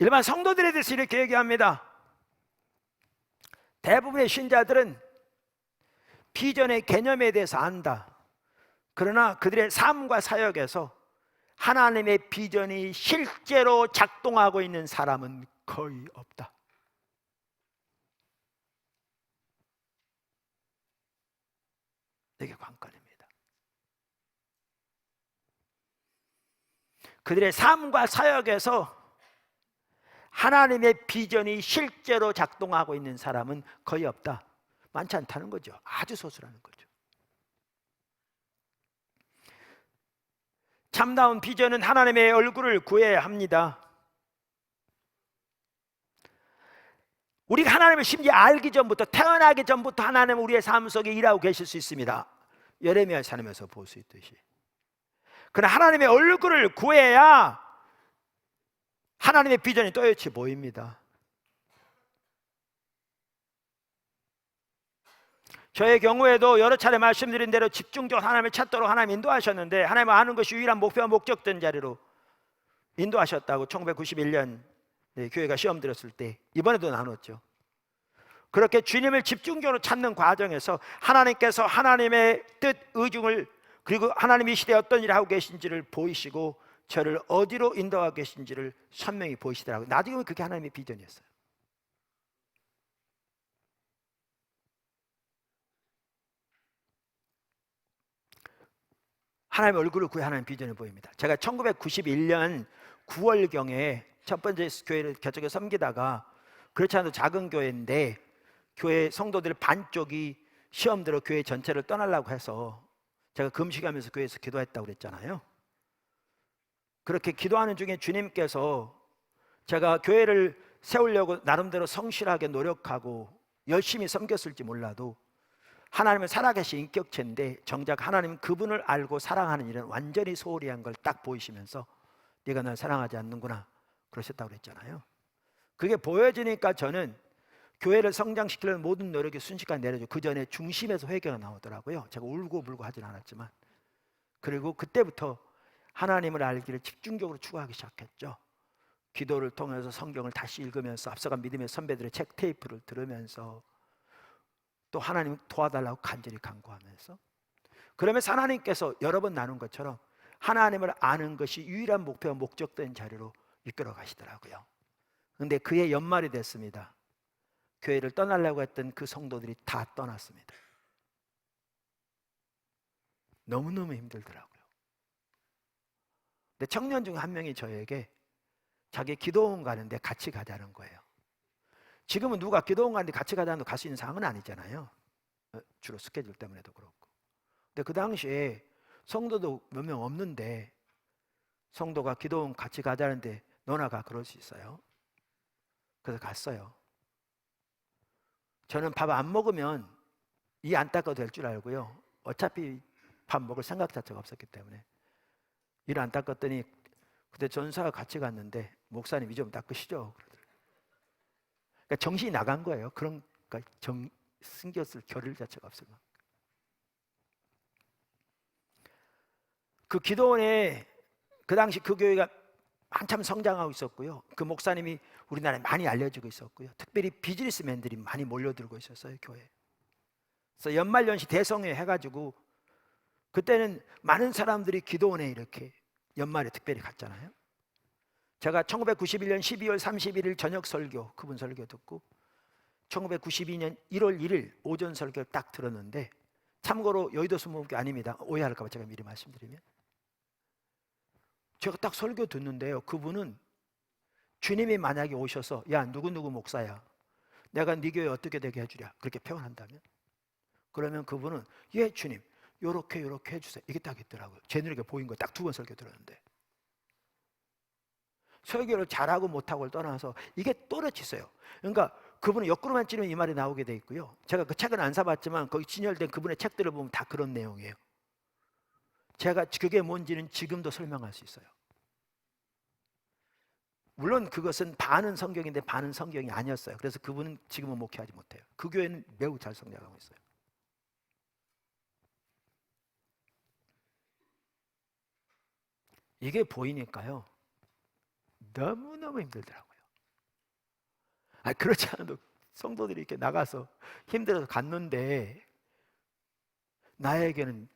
Speaker 1: 일반 성도들에 대해서 이렇게 얘기합니다. 대부분의 신자들은 비전의 개념에 대해서 안다. 그러나 그들의 삶과 사역에서 하나님의 비전이 실제로 작동하고 있는 사람은 거의 없다. 이게 관건입니다. 그들의 삶과 사역에서 하나님의 비전이 실제로 작동하고 있는 사람은 거의 없다. 많지 않다는 거죠. 아주 소수라는 거죠. 참다운 비전은 하나님의 얼굴을 구해야 합니다. 우리가 하나님을 심지어 알기 전부터, 태어나기 전부터 하나님은 우리의 삶 속에 일하고 계실 수 있습니다. 예레미야 산에서 볼 수 있듯이. 그러나 하나님의 얼굴을 구해야 하나님의 비전이 또렷이 보입니다. 저의 경우에도 여러 차례 말씀드린 대로 집중적으로 하나님을 찾도록 하나님 인도하셨는데, 하나님을 아는 것이 유일한 목표와 목적된 자리로 인도하셨다고 1991년 교회가 시험 들었을 때, 이번에도 나눴죠. 그렇게 주님을 집중적으로 찾는 과정에서 하나님께서 하나님의 뜻, 의중을, 그리고 하나님이 이 시대에 어떤 일을 하고 계신지를 보이시고 저를 어디로 인도하고 계신지를 선명히 보이시더라고요. 나중에 보면 그게 하나님의 비전이었어요. 하나님의 얼굴을 구해 하나님의 비전을 보입니다. 제가 1991년 9월경에 첫 번째 교회를 개척해 섬기다가, 그렇지 않아도 작은 교회인데 교회 성도들 반쪽이 시험 들어 교회 전체를 떠나려고 해서 제가 금식하면서 교회에서 기도했다고 그랬잖아요. 그렇게 기도하는 중에 주님께서 제가 교회를 세우려고 나름대로 성실하게 노력하고 열심히 섬겼을지 몰라도 하나님은 살아계신 인격체인데 정작 하나님은 그분을 알고 사랑하는 일은 완전히 소홀히 한 걸 딱 보이시면서 네가 날 사랑하지 않는구나 그러셨다고 그랬잖아요. 그게 보여지니까 저는 교회를 성장시키려는 모든 노력이 순식간에 내려져. 그 전에 중심에서 회개가 나오더라고요. 제가 울고 불고 하진 않았지만. 그리고 그때부터 하나님을 알기를 집중적으로 추구하기 시작했죠. 기도를 통해서 성경을 다시 읽으면서, 앞서간 믿음의 선배들의 책 테이프를 들으면서, 또 하나님 도와달라고 간절히 간구하면서, 그러면서 하나님께서 여러 번 나눈 것처럼 하나님을 아는 것이 유일한 목표와 목적된 자리로 이끌어 가시더라고요. 그런데 그해 연말이 됐습니다. 교회를 떠나려고 했던 그 성도들이 다 떠났습니다. 너무너무 힘들더라고요. 근데 청년 중 한 명이 저에게 자기 기도원 가는데 같이 가자는 거예요. 지금은 누가 기도원 가는데 같이 가자는 갈 수 있는 상황은 아니잖아요. 주로 스케줄 때문에도 그렇고. 근데 그 당시에 성도도 몇 명 없는데 성도가 기도원 같이 가자는데 너나 가, 그럴 수 있어요? 그래서 갔어요. 저는 밥 안 먹으면 이 안 닦아도 될 줄 알고요. 어차피 밥 먹을 생각 자체가 없었기 때문에 이를 안 닦았더니, 그때 전사가 같이 갔는데 목사님이 좀 닦으시죠. 그러니까 정신이 나간 거예요. 그러니까 신경 쓸 겨를 자체가 없어요. 그 기도원에 그 당시 그 교회가 한참 성장하고 있었고요. 그 목사님이 우리나라에 많이 알려지고 있었고요. 특별히 비즈니스맨들이 많이 몰려들고 있었어요, 교회에. 그래서 연말연시 대성회 해가지고 그때는 많은 사람들이 기도원에 이렇게 연말에 특별히 갔잖아요. 제가 1991년 12월 31일 저녁 설교, 그분 설교 듣고 1992년 1월 1일 오전 설교를 딱 들었는데, 참고로 여의도 순복음교 아닙니다. 오해할까 봐 제가 미리 말씀드리면, 제가 딱 설교 듣는데요, 그분은 주님이 만약에 오셔서 야 누구누구 목사야, 내가 네 교회 어떻게 되게 해주랴, 그렇게 표현한다면, 그러면 그분은 예 주님 요렇게 요렇게 해주세요, 이게 딱 있더라고요. 제 눈에 보인 거 딱 두 번 설교 들었는데, 설교를 잘하고 못하고를 떠나서 이게 또렷이 있어요. 그러니까 그분은 옆구리만 찌르면 이 말이 나오게 돼 있고요. 제가 그 책은 안 사봤지만 거기 진열된 그분의 책들을 보면 다 그런 내용이에요. 제가 그게 뭔지는 지금도 설명할 수 있어요. 물론 그것은 반은 성경인데 반은 성경이 아니었어요. 그래서 그분은 지금은 목회하지 못해요. 그 교회는 매우 잘 성장하고 있어요. 이게 보이니까요, 너무너무 힘들더라고요. 그렇지 않아도 성도들이 이렇게 나가서 힘들어서 갔는데 나에게는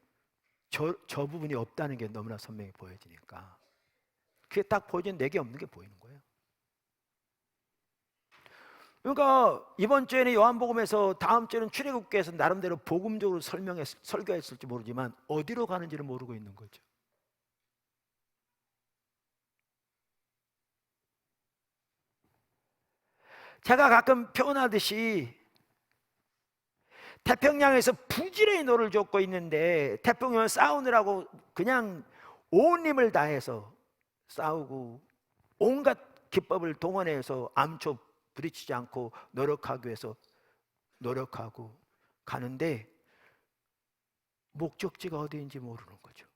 Speaker 1: 저 부분이 없다는 게 너무나 선명히 보여지니까, 그게 딱 보여지는 내게 없는 게 보이는 거예요. 그러니까 이번 주에는 요한복음에서, 다음 주에는 출애굽기에서 나름대로 복음적으로 설교했을지 모르지만 어디로 가는지를 모르고 있는 거죠. 제가 가끔 표현하듯이 태평양에서 부지런히 노를 젓고 있는데 태평양을 싸우느라고 그냥 온 힘을 다해서 싸우고 온갖 기법을 동원해서 암초 부딪히지 않고 노력하기 위해서 노력하고 가는데 목적지가 어디인지 모르는 거죠.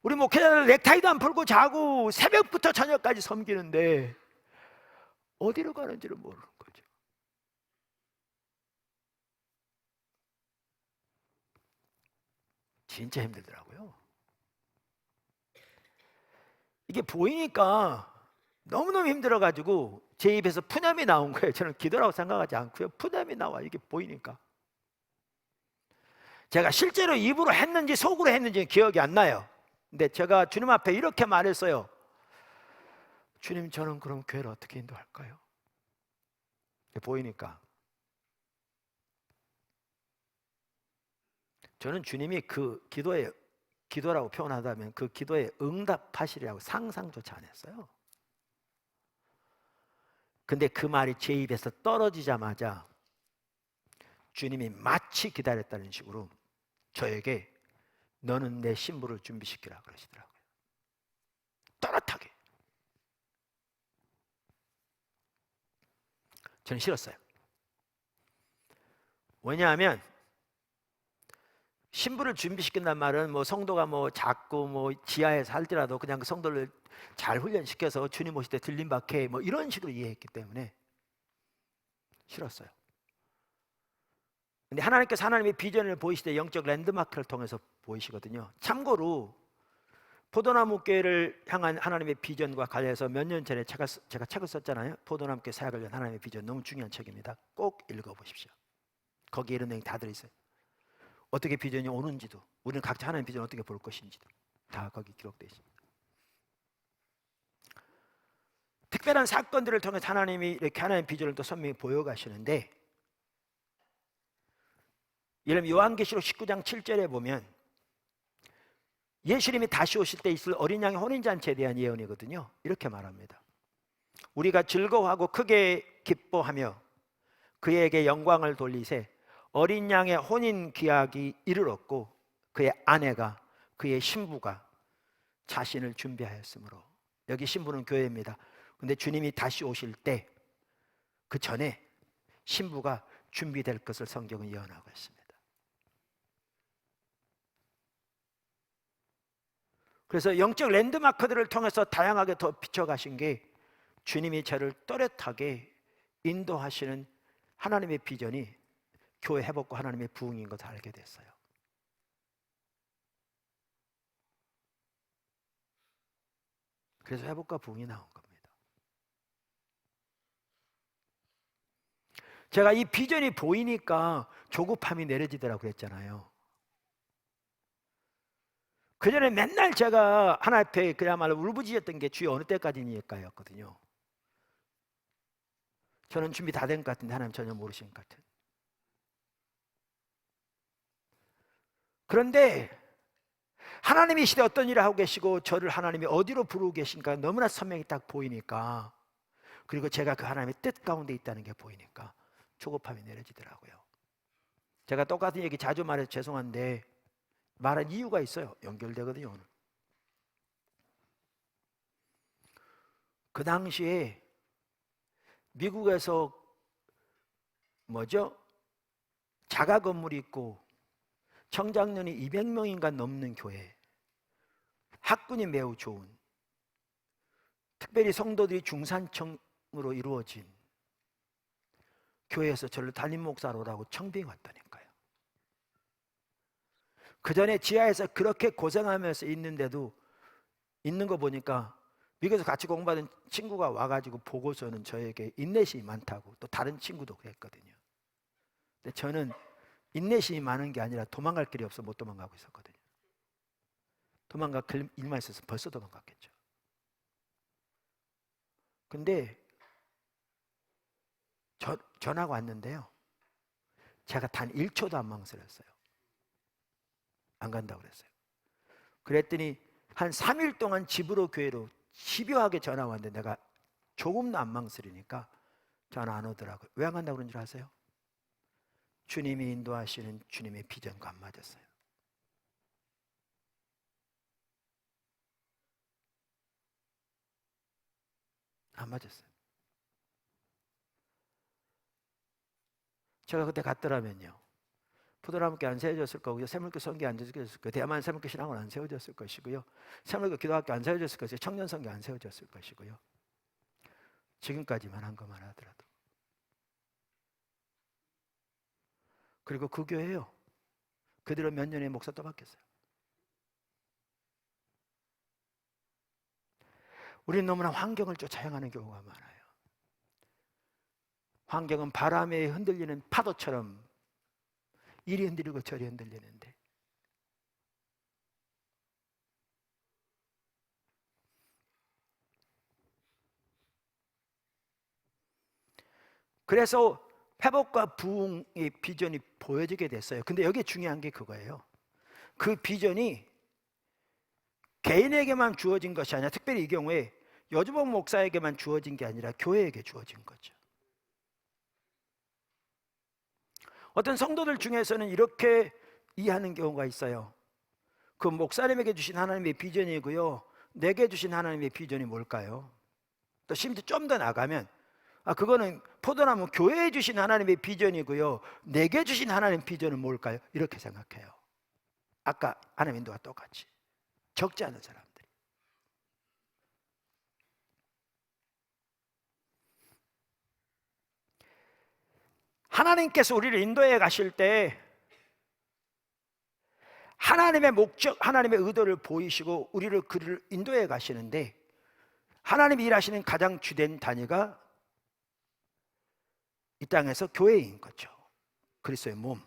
Speaker 1: 우리 목회자들 넥타이도 안 풀고 자고 새벽부터 저녁까지 섬기는데 어디로 가는지를 모르는 거죠. 진짜 힘들더라고요. 이게 보이니까 너무너무 힘들어가지고 제 입에서 푸념이 나온 거예요. 저는 기도라고 생각하지 않고요, 푸념이 나와, 이게 보이니까. 제가 실제로 입으로 했는지 속으로 했는지 기억이 안 나요. 근데 제가 주님 앞에 이렇게 말했어요. 주님, 저는 그럼 교회를 어떻게 인도할까요? 보이니까 저는 주님이 그 기도라고 표현하다면 그 기도에 응답하시리라고 상상조차 안 했어요. 근데 그 말이 제 입에서 떨어지자마자 주님이 마치 기다렸다는 식으로 저에게 너는 내 신부를 준비시키라 그러시더라고요. 또렷하게. 저는 싫었어요. 왜냐하면 신부를 준비시킨단 말은 뭐 성도가 뭐 작고 뭐 지하에 살더라도 그냥 그 성도를 잘 훈련시켜서 주님 오실 때 들림받게 뭐 이런 식으로 이해했기 때문에 싫었어요. 근데 하나님께서 하나님의 비전을 보이실 때 영적 랜드마크를 통해서 보이시거든요. 참고로 포도나무교회를 향한 하나님의 비전과 관련해서 몇 년 전에 제가 책을 썼잖아요. 포도나무교회 사역을 위한 하나님의 비전, 너무 중요한 책입니다. 꼭 읽어보십시오. 거기에 이런 내용이 다 들어있어요. 어떻게 비전이 오는지도, 우리는 각자 하나님의 비전을 어떻게 볼 것인지도 다 거기 기록되어 있습니다. 특별한 사건들을 통해서 하나님이 이렇게 하나님의 비전을 또 선명히 보여가시는데, 예를 들면 요한계시록 19장 7절에 보면 예수님이 다시 오실 때 있을 어린 양의 혼인잔치에 대한 예언이거든요. 이렇게 말합니다. 우리가 즐거워하고 크게 기뻐하며 그에게 영광을 돌리세 어린 양의 혼인 기약이 이르렀고 그의 아내가 그의 신부가 자신을 준비하였으므로. 여기 신부는 교회입니다. 근데 주님이 다시 오실 때 그 전에 신부가 준비될 것을 성경은 예언하고 있습니다. 그래서 영적 랜드마크들을 통해서 다양하게 더 비춰가신 게 주님이 저를 또렷하게 인도하시는 하나님의 비전이 교회 회복과 하나님의 부흥인 것을 알게 됐어요. 그래서 회복과 부흥이 나온 겁니다. 제가 이 비전이 보이니까 조급함이 내려지더라고 그랬잖아요. 그 전에 맨날 제가 하나님 앞에 그야말로 울부짖었던 게 주여 어느 때까지니까였거든요. 저는 준비 다 된 것 같은데 하나님 전혀 모르신 것 같은. 그런데 하나님이 이 시대에 어떤 일을 하고 계시고 저를 하나님이 어디로 부르고 계신가 너무나 선명히 딱 보이니까, 그리고 제가 그 하나님의 뜻 가운데 있다는 게 보이니까 조급함이 내려지더라고요. 제가 똑같은 얘기 자주 말해서 죄송한데 말한 이유가 있어요. 연결되거든요. 오늘. 그 당시에 미국에서 자가 건물이 있고 청장년이 200명인가 넘는 교회, 학군이 매우 좋은, 특별히 성도들이 중산층으로 이루어진 교회에서 저를 담임 목사로 오라고 청빙 왔다니까요. 그 전에 지하에서 그렇게 고생하면서 있는데도, 있는 거 보니까 미국에서 같이 공부하던 친구가 와가지고 보고서는 저에게 인내심이 많다고, 또 다른 친구도 그랬거든요. 근데 저는 인내심이 많은 게 아니라 도망갈 길이 없어 못 도망가고 있었거든요. 도망갈 일만 있어서 벌써 도망갔겠죠. 근데 전화가 왔는데요, 제가 단 1초도 안 망설였어요. 안 간다고 그랬어요. 그랬더니 한 3일 동안 집으로, 교회로 집요하게 전화 왔는데 내가 조금도 안 망설이니까 전화 안 오더라고요. 왜 안 간다고 그런 줄 아세요? 주님이 인도하시는 주님의 비전과 안 맞았어요. 안 맞았어요. 제가 그때 갔더라면요, 포도나무께 안 세워졌을 거고요, 새물교 성교 안 세워졌을 거고요, 대만 새물교 신학원 안 세워졌을 것이고요, 새물교 기도학교 안 세워졌을 것이고요, 청년 성교 안 세워졌을 것이고요. 지금까지만 한 것만 하더라도. 그리고 그 교회요, 그대로 몇 년에 목사 또 바뀌었어요. 우리는 너무나 환경을 쫓아 향하는 경우가 많아요. 환경은 바람에 흔들리는 파도처럼 이리 흔들리고 저리 흔들리는데, 그래서 회복과 부흥의 비전이 보여지게 됐어요. 근데 여기 중요한 게 그거예요. 그 비전이 개인에게만 주어진 것이 아니라, 특별히 이 경우에 여주복 목사에게만 주어진 게 아니라 교회에게 주어진 거죠. 어떤 성도들 중에서는 이렇게 이해하는 경우가 있어요. 그 목사님에게 주신 하나님의 비전이고요, 내게 주신 하나님의 비전이 뭘까요? 또 심지어 좀 더 나가면, 그거는 포도나무 교회에 주신 하나님의 비전이고요, 내게 주신 하나님의 비전은 뭘까요? 이렇게 생각해요. 아까 하나님 인도와 똑같이. 적지 않은 사람들이. 하나님께서 우리를 인도해 가실 때 하나님의 목적, 하나님의 의도를 보이시고 우리를 그를 인도해 가시는데, 하나님이 일하시는 가장 주된 단위가 이 땅에서 교회인 거죠. 그리스도의 몸.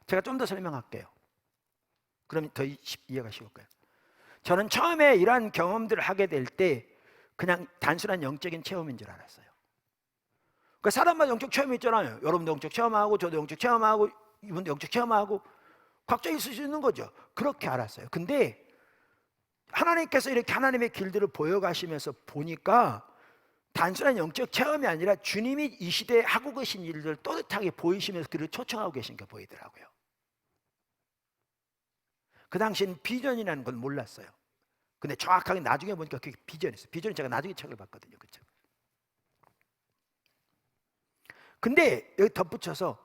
Speaker 1: 제가 좀 더 설명할게요. 그럼 더 이해가 쉬울 거예요. 저는 처음에 이러한 경험들을 하게 될 때 그냥 단순한 영적인 체험인 줄 알았어요. 그러니까 사람마다 영적 체험이 있잖아요. 여러분도 영적 체험하고, 저도 영적 체험하고, 이분도 영적 체험하고, 각자 있을 수 있는 거죠. 그렇게 알았어요. 근데 하나님께서 이렇게 하나님의 길들을 보여가시면서 보니까 단순한 영적 체험이 아니라 주님이 이 시대에 하고 계신 일들을 또렷하게 보이시면서 그를 초청하고 계신 게 보이더라고요. 그 당시엔 비전이라는 걸 몰랐어요. 근데 정확하게 나중에 보니까 그게 비전이었어요. 비전은 제가 나중에 책을 봤거든요. 그쵸? 근데 여기 덧붙여서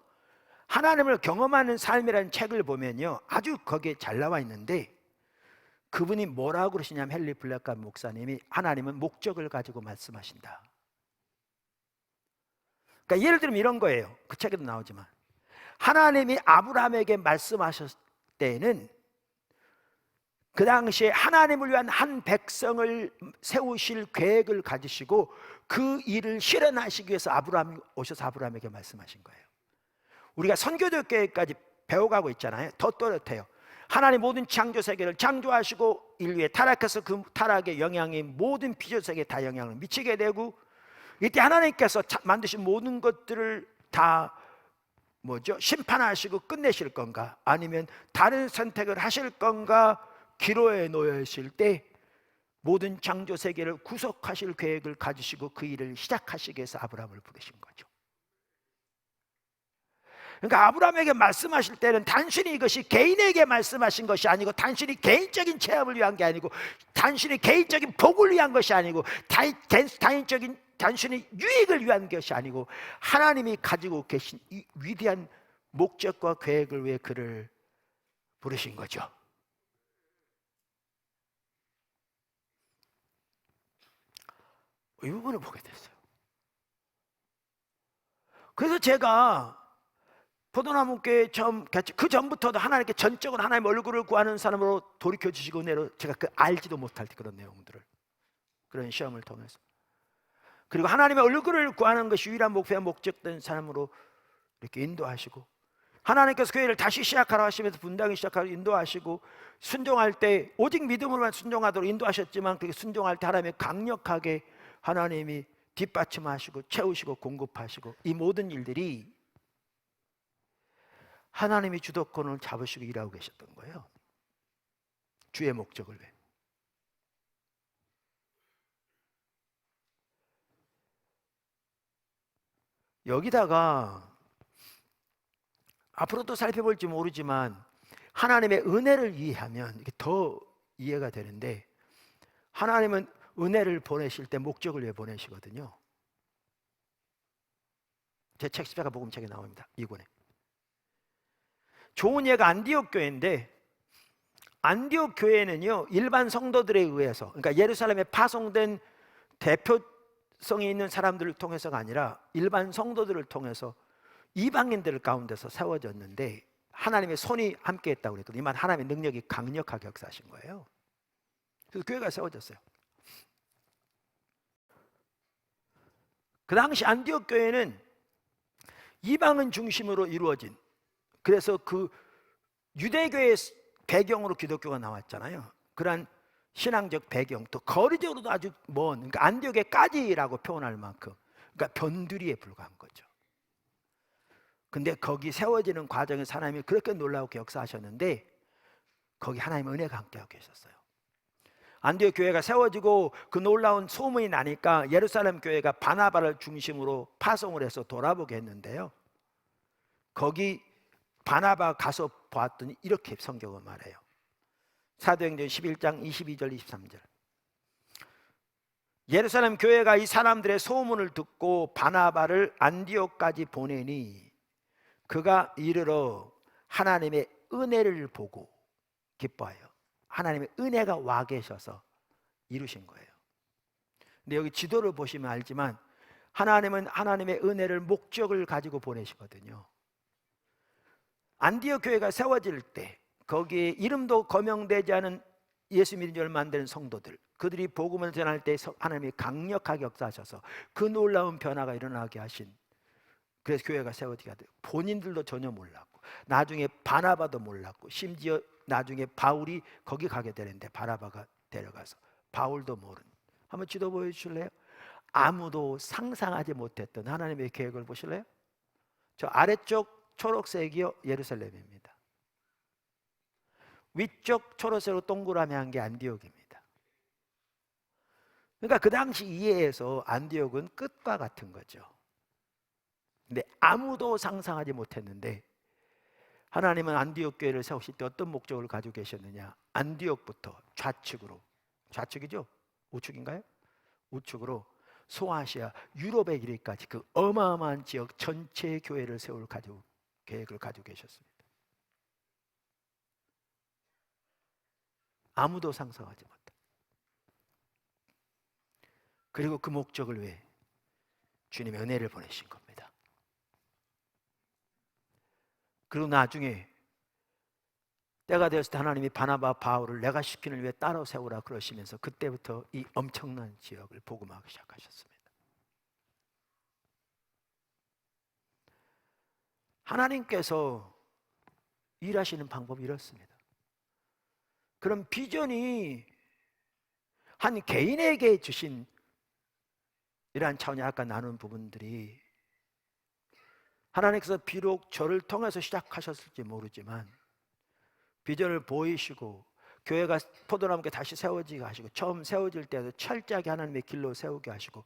Speaker 1: 하나님을 경험하는 삶이라는 책을 보면요, 아주 거기에 잘 나와 있는데, 그분이 뭐라고 그러시냐면, 헨리 블랙감 목사님이 하나님은 목적을 가지고 말씀하신다. 그러니까 예를 들면 이런 거예요. 그 책에도 나오지만, 하나님이 아브라함에게 말씀하셨을 때는 그 당시에 하나님을 위한 한 백성을 세우실 계획을 가지시고 그 일을 실현하시기 위해서 아브라함이 오셔서 아브라함에게 말씀하신 거예요. 우리가 선교적 계획까지 배워가고 있잖아요. 더 또렷해요. 하나님 모든 창조 세계를 창조하시고 인류에 타락해서 그 타락의 영향이 모든 피조 세계에 다 영향을 미치게 되고, 이때 하나님께서 만드신 모든 것들을 다 심판하시고 끝내실 건가, 아니면 다른 선택을 하실 건가 기로에 놓여있을 때 모든 창조 세계를 구속하실 계획을 가지시고 그 일을 시작하시기 위해서 아브라함을 부르신 거죠. 그러니까 아브라함에게 말씀하실 때는 단순히 이것이 개인에게 말씀하신 것이 아니고, 단순히 개인적인 체험을 위한 게 아니고, 단순히 개인적인 복을 위한 것이 아니고, 단순히 유익을 위한 것이 아니고, 하나님이 가지고 계신 이 위대한 목적과 계획을 위해 그를 부르신 거죠. 이 부분을 보게 됐어요. 그래서 제가 포도나무교회 처음 같이 그 전부터도 하나님께 전적으로 하나님 얼굴을 구하는 사람으로 돌이켜 주시고 내려 제가 그 알지도 못할 때 그런 내용들을 그런 시험을 통해서 그리고 하나님의 얼굴을 구하는 것이 유일한 목표와 목적된 사람으로 이렇게 인도하시고 하나님께서 교회를 다시 시작하라 하시면서 분당히 시작하라 인도하시고 순종할 때 오직 믿음으로만 순종하도록 인도하셨지만 그렇게 순종할 때 하나님이 강력하게 하나님이 뒷받침하시고 채우시고 공급하시고 이 모든 일들이 하나님이 주도권을 잡으시고 일하고 계셨던 거예요. 주의 목적을 위해. 여기다가 앞으로 또 살펴볼지 모르지만 하나님의 은혜를 이해하면 이게 더 이해가 되는데 하나님은 은혜를 보내실 때 목적을 위해 보내시거든요. 제 책 십자가 복음책에 나옵니다. 2권에. 좋은 예가 안디옥 교회인데 안디옥 교회는요 일반 성도들에 의해서 그러니까 예루살렘에 파송된 대표성이 있는 사람들을 통해서가 아니라 일반 성도들을 통해서 이방인들 가운데서 세워졌는데 하나님의 손이 함께 했다고 그랬거든요. 이만 하나님의 능력이 강력하게 역사하신 거예요. 그래서 교회가 세워졌어요. 그 당시 안디옥 교회는 이방인 중심으로 이루어진 그래서 그 유대교의 배경으로 기독교가 나왔잖아요. 그러한 신앙적 배경 또 거리적으로도 아주 먼 그러니까 안디옥에까지라고 표현할 만큼 그러니까 변두리에 불과한 거죠. 근데 거기 세워지는 과정에서 하나님이 그렇게 놀라우게 역사하셨는데 거기 하나님의 은혜가 함께하고 계셨어요. 안디옥 교회가 세워지고 그 놀라운 소문이 나니까 예루살렘 교회가 바나바를 중심으로 파송을 해서 돌아보게 했는데요. 거기 바나바 가서 보았더니 이렇게 성경은 말해요. 사도행전 11장 22절 23절. 예루살렘 교회가 이 사람들의 소문을 듣고 바나바를 안디옥까지 보내니 그가 이르러 하나님의 은혜를 보고 기뻐해요. 하나님의 은혜가 와 계셔서 이루신 거예요. 근데 여기 지도를 보시면 알지만 하나님은 하나님의 은혜를 목적을 가지고 보내시거든요. 안디옥 교회가 세워질 때 거기에 이름도 거명되지 않은 예수 믿은 지 얼마 안 되는 성도들 그들이 복음을 전할 때 하나님이 강력하게 역사하셔서 그 놀라운 변화가 일어나게 하신 그래서 교회가 세워지게 돼요. 본인들도 전혀 몰랐고 나중에 바나바도 몰랐고 심지어 나중에 바울이 거기 가게 되는데 바나바가 데려가서 바울도 모르는 한번 지도 보여주실래요? 아무도 상상하지 못했던 하나님의 계획을 보실래요? 저 아래쪽 초록색이요 예루살렘입니다. 위쪽 초록색으로 동그라미 한 게 안디옥입니다. 그러니까 그 당시 이해에서 안디옥은 끝과 같은 거죠. 근데 아무도 상상하지 못했는데 하나님은 안디옥 교회를 세우실 때 어떤 목적을 가지고 계셨느냐 안디옥부터 좌측으로 좌측이죠? 우측인가요? 우측으로 소아시아 유럽에 이르기까지 그 어마어마한 지역 전체의 교회를 세울 계획을 가지고 계셨습니다. 아무도 상상하지 못해. 그리고 그 목적을 위해 주님의 은혜를 보내신 겁니다. 그리고 나중에 때가 되었을 때 하나님이 바나바 바울을 내가 시키는 위해 따로 세우라 그러시면서 그때부터 이 엄청난 지역을 복음하기 시작하셨습니다. 하나님께서 일하시는 방법이 이렇습니다. 그럼 비전이 한 개인에게 주신 이러한 차원이 아까 나눈 부분들이 하나님께서 비록 저를 통해서 시작하셨을지 모르지만 비전을 보이시고 교회가 포도나무가 다시 세워지게 하시고 처음 세워질 때도 철저하게 하나님의 길로 세우게 하시고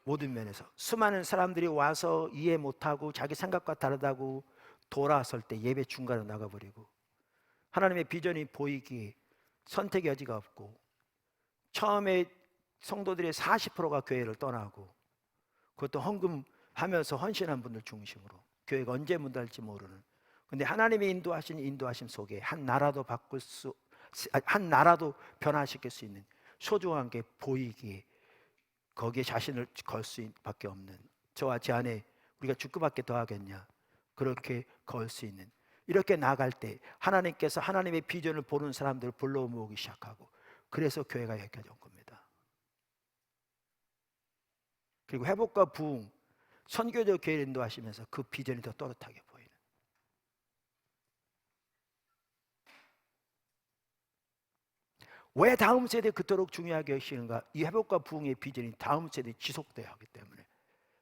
Speaker 1: 모든 면에서 수많은 사람들이 와서 이해 못하고 자기 생각과 다르다고 돌아설 때 예배 중간에 나가버리고 하나님의 비전이 보이기에 선택의 여지가 없고 처음에 성도들의 40%가 교회를 떠나고 그것도 헌금하면서 헌신한 분들 중심으로 교회가 언제 문 닫을지 모르는 근데 하나님의 인도하심 속에 한 나라도 한 나라도 변화시킬 수 있는 소중한 게 보이기에 거기에 자신을 걸 수밖에 없는, 저와 제 아내 우리가 죽고밖에 더 하겠냐, 그렇게 걸 수 있는, 이렇게 나갈 때 하나님께서 하나님의 비전을 보는 사람들을 불러 모으기 시작하고, 그래서 교회가 여기까지 온 겁니다. 그리고 회복과 부흥, 선교적 교회를 인도하시면서 그 비전이 더 또렷하게 보이는. 왜 다음 세대에 그토록 중요하게 여기시는가? 이 회복과 부흥의 비전이 다음 세대에 지속돼야 하기 때문에,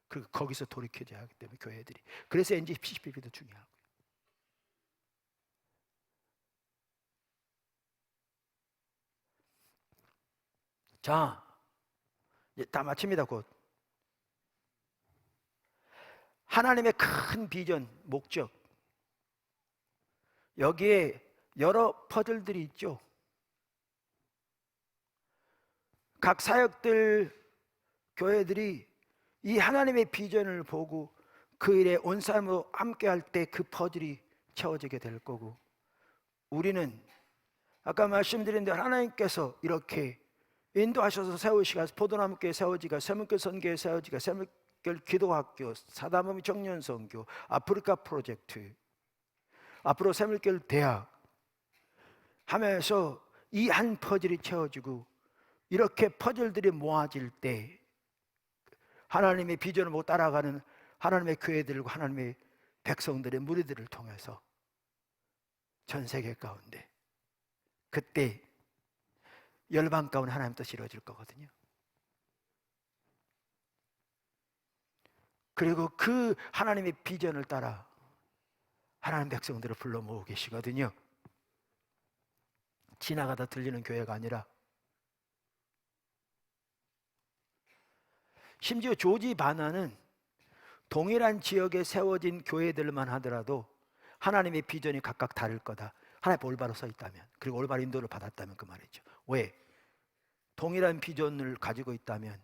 Speaker 1: 그리고 거기서 돌이켜져야 하기 때문에 교회들이, 그래서 NGCPP도 중요하고. 자, 이제 다 마칩니다. 곧 하나님의 큰 비전, 목적, 여기에 여러 퍼즐들이 있죠. 각 사역들, 교회들이 이 하나님의 비전을 보고 그 일에 온 사람으로 함께 할 때 그 퍼즐이 채워지게 될 거고, 우리는 아까 말씀드린 대로 하나님께서 이렇게 인도하셔서 세우시가, 포도나무교회 세워지가, 세문교 선교회 세워지가, 세문교 기도학교, 사다모미 청년선교, 아프리카 프로젝트, 앞으로 세문교 대학 하면서 이 한 퍼즐이 채워지고, 이렇게 퍼즐들이 모아질 때 하나님의 비전을 못 따라가는 하나님의 교회들과 하나님의 백성들의 무리들을 통해서 전 세계 가운데 그때 열방 가운데 하나님 뜻이 이루어질 거거든요. 그리고 그 하나님의 비전을 따라 하나님 백성들을 불러 모으고 계시거든요. 지나가다 들리는 교회가 아니라, 심지어 조지 바나는 동일한 지역에 세워진 교회들만 하더라도 하나님의 비전이 각각 다를 거다, 하나님 올바로 서 있다면, 그리고 올바로 인도를 받았다면 그 말이죠. 왜? 동일한 비전을 가지고 있다면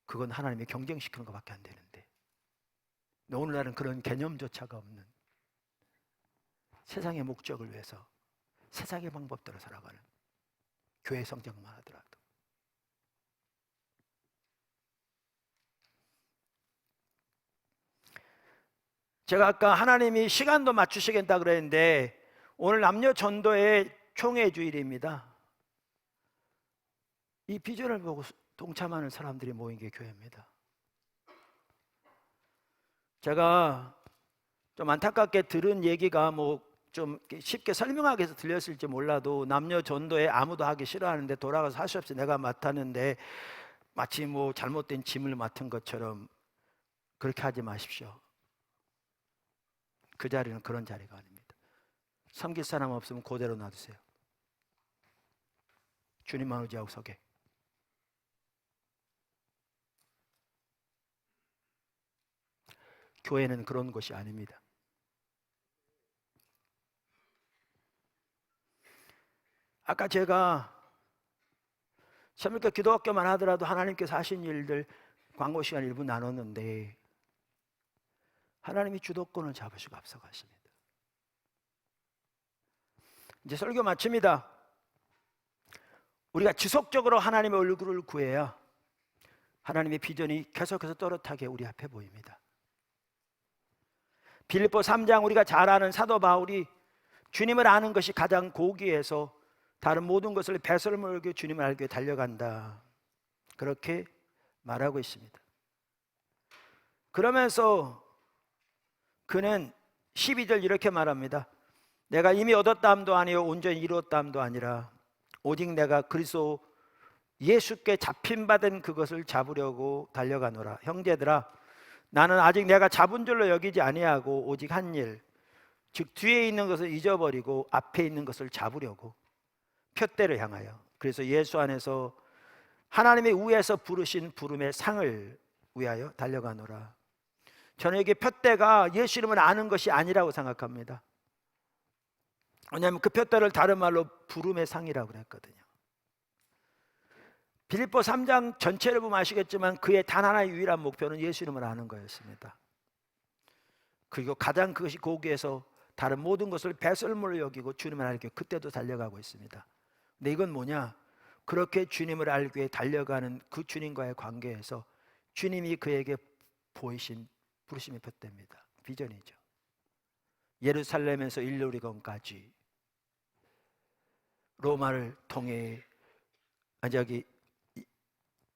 Speaker 1: 그건 하나님의 경쟁시키는 것밖에 안 되는데, 오늘날은 그런 개념조차가 없는, 세상의 목적을 위해서 세상의 방법대로 살아가는 교회 성장만 하더라도. 제가 아까 하나님이 시간도 맞추시겠다 그랬는데, 오늘 남녀 전도의 총회 주일입니다. 이 비전을 보고 동참하는 사람들이 모인 게 교회입니다. 제가 좀 안타깝게 들은 얘기가 좀 쉽게 설명하기 위해서 들렸을지 몰라도, 남녀 전도에 아무도 하기 싫어하는데 돌아가서 할 수 없이 내가 맡았는데 마치 잘못된 짐을 맡은 것처럼 그렇게 하지 마십시오. 그 자리는 그런 자리가 아닙니다. 섬길 사람 없으면 그대로 놔두세요. 주님만 의지하고 서게. 교회는 그런 곳이 아닙니다. 아까 제가 새벽에 기도학교만 하더라도 하나님께서 하신 일들 광고 시간 일부 나눴는데, 하나님이 주도권을 잡으시고 앞서가십니다. 이제 설교 마칩니다. 우리가 지속적으로 하나님의 얼굴을 구해야 하나님의 비전이 계속해서 또렷하게 우리 앞에 보입니다. 빌립보 3장, 우리가 잘 아는 사도 바울이 주님을 아는 것이 가장 고귀해서 다른 모든 것을 배설물 여겨 주님을 알기 위해 달려간다, 그렇게 말하고 있습니다. 그러면서 그는 12절 이렇게 말합니다. 내가 이미 얻었다함도 아니요 온전히 이루었다함도 아니라 오직 내가 그리스도 예수께 잡힌받은 그것을 잡으려고 달려가노라. 형제들아, 나는 아직 내가 잡은 줄로 여기지 아니하고 오직 한 일, 즉 뒤에 있는 것을 잊어버리고 앞에 있는 것을 잡으려고 표대를 향하여, 그래서 예수 안에서 하나님의 우에서 부르신 부름의 상을 위하여 달려가노라. 저는 여기 표대가 예수 이름을 아는 것이 아니라고 생각합니다. 왜냐하면 그 표대를 다른 말로 부름의 상이라고 그랬거든요. 빌립보 3장 전체를 보면 아시겠지만 그의 단 하나의 유일한 목표는 예수 이름을 아는 거였습니다. 그리고 가장 그것이 고귀해서 다른 모든 것을 배설물로 여기고 주님을 알기 위해 그때도 달려가고 있습니다. 근데 이건 뭐냐? 그렇게 주님을 알기 위해 달려가는 그 주님과의 관계에서 주님이 그에게 보이신 부르심의 표대입니다. 비전이죠. 예루살렘에서 일루리건까지 로마를 통해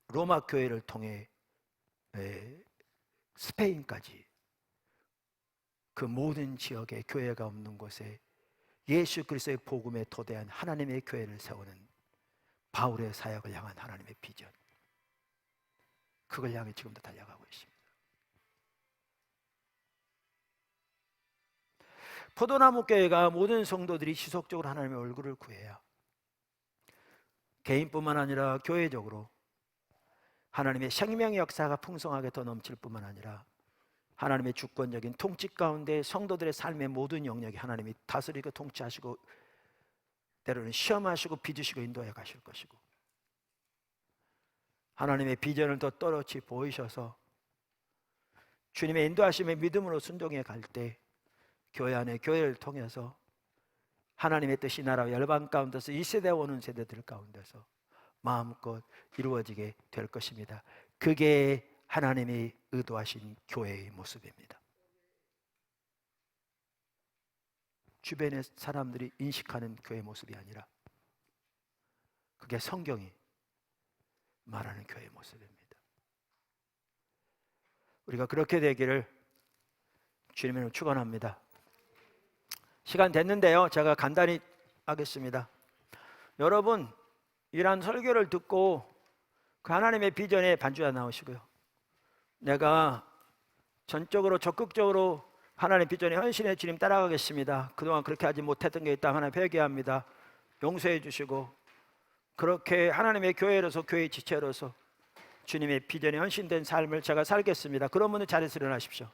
Speaker 1: 로마 교회를 통해 스페인까지 그 모든 지역에 교회가 없는 곳에 예수 그리스도의 복음에 토대한 하나님의 교회를 세우는 바울의 사역을 향한 하나님의 비전, 그걸 향해 지금도 달려가고 있습니다. 포도나무 교회가 모든 성도들이 지속적으로 하나님의 얼굴을 구해야 개인뿐만 아니라 교회적으로 하나님의 생명의 역사가 풍성하게 더 넘칠 뿐만 아니라 하나님의 주권적인 통치 가운데 성도들의 삶의 모든 영역이 하나님이 다스리고 통치하시고 때로는 시험하시고 빚으시고 인도해 가실 것이고, 하나님의 비전을 더 또렷이 보이셔서 주님의 인도하심의 믿음으로 순종해 갈 때 교회 안에 교회를 통해서 하나님의 뜻이 나라와 열방 가운데서 이 세대 오는 세대들 가운데서 마음껏 이루어지게 될 것입니다. 그게 하나님이 의도하신 교회의 모습입니다. 주변의 사람들이 인식하는 교회의 모습이 아니라 그게 성경이 말하는 교회의 모습입니다. 우리가 그렇게 되기를 주님으로 축원합니다. 시간 됐는데요, 제가 간단히 하겠습니다. 여러분, 이러한 설교를 듣고 그 하나님의 비전에 반주하 나오시고요, 내가 전적으로 적극적으로 하나님의 비전에 헌신해 주님 따라가겠습니다, 그동안 그렇게 하지 못했던 게 있다면 하나님 회개합니다, 용서해 주시고 그렇게 하나님의 교회로서, 교회의 지체로서 주님의 비전에 헌신된 삶을 제가 살겠습니다, 그런 분은 자리에서 일어나십시오.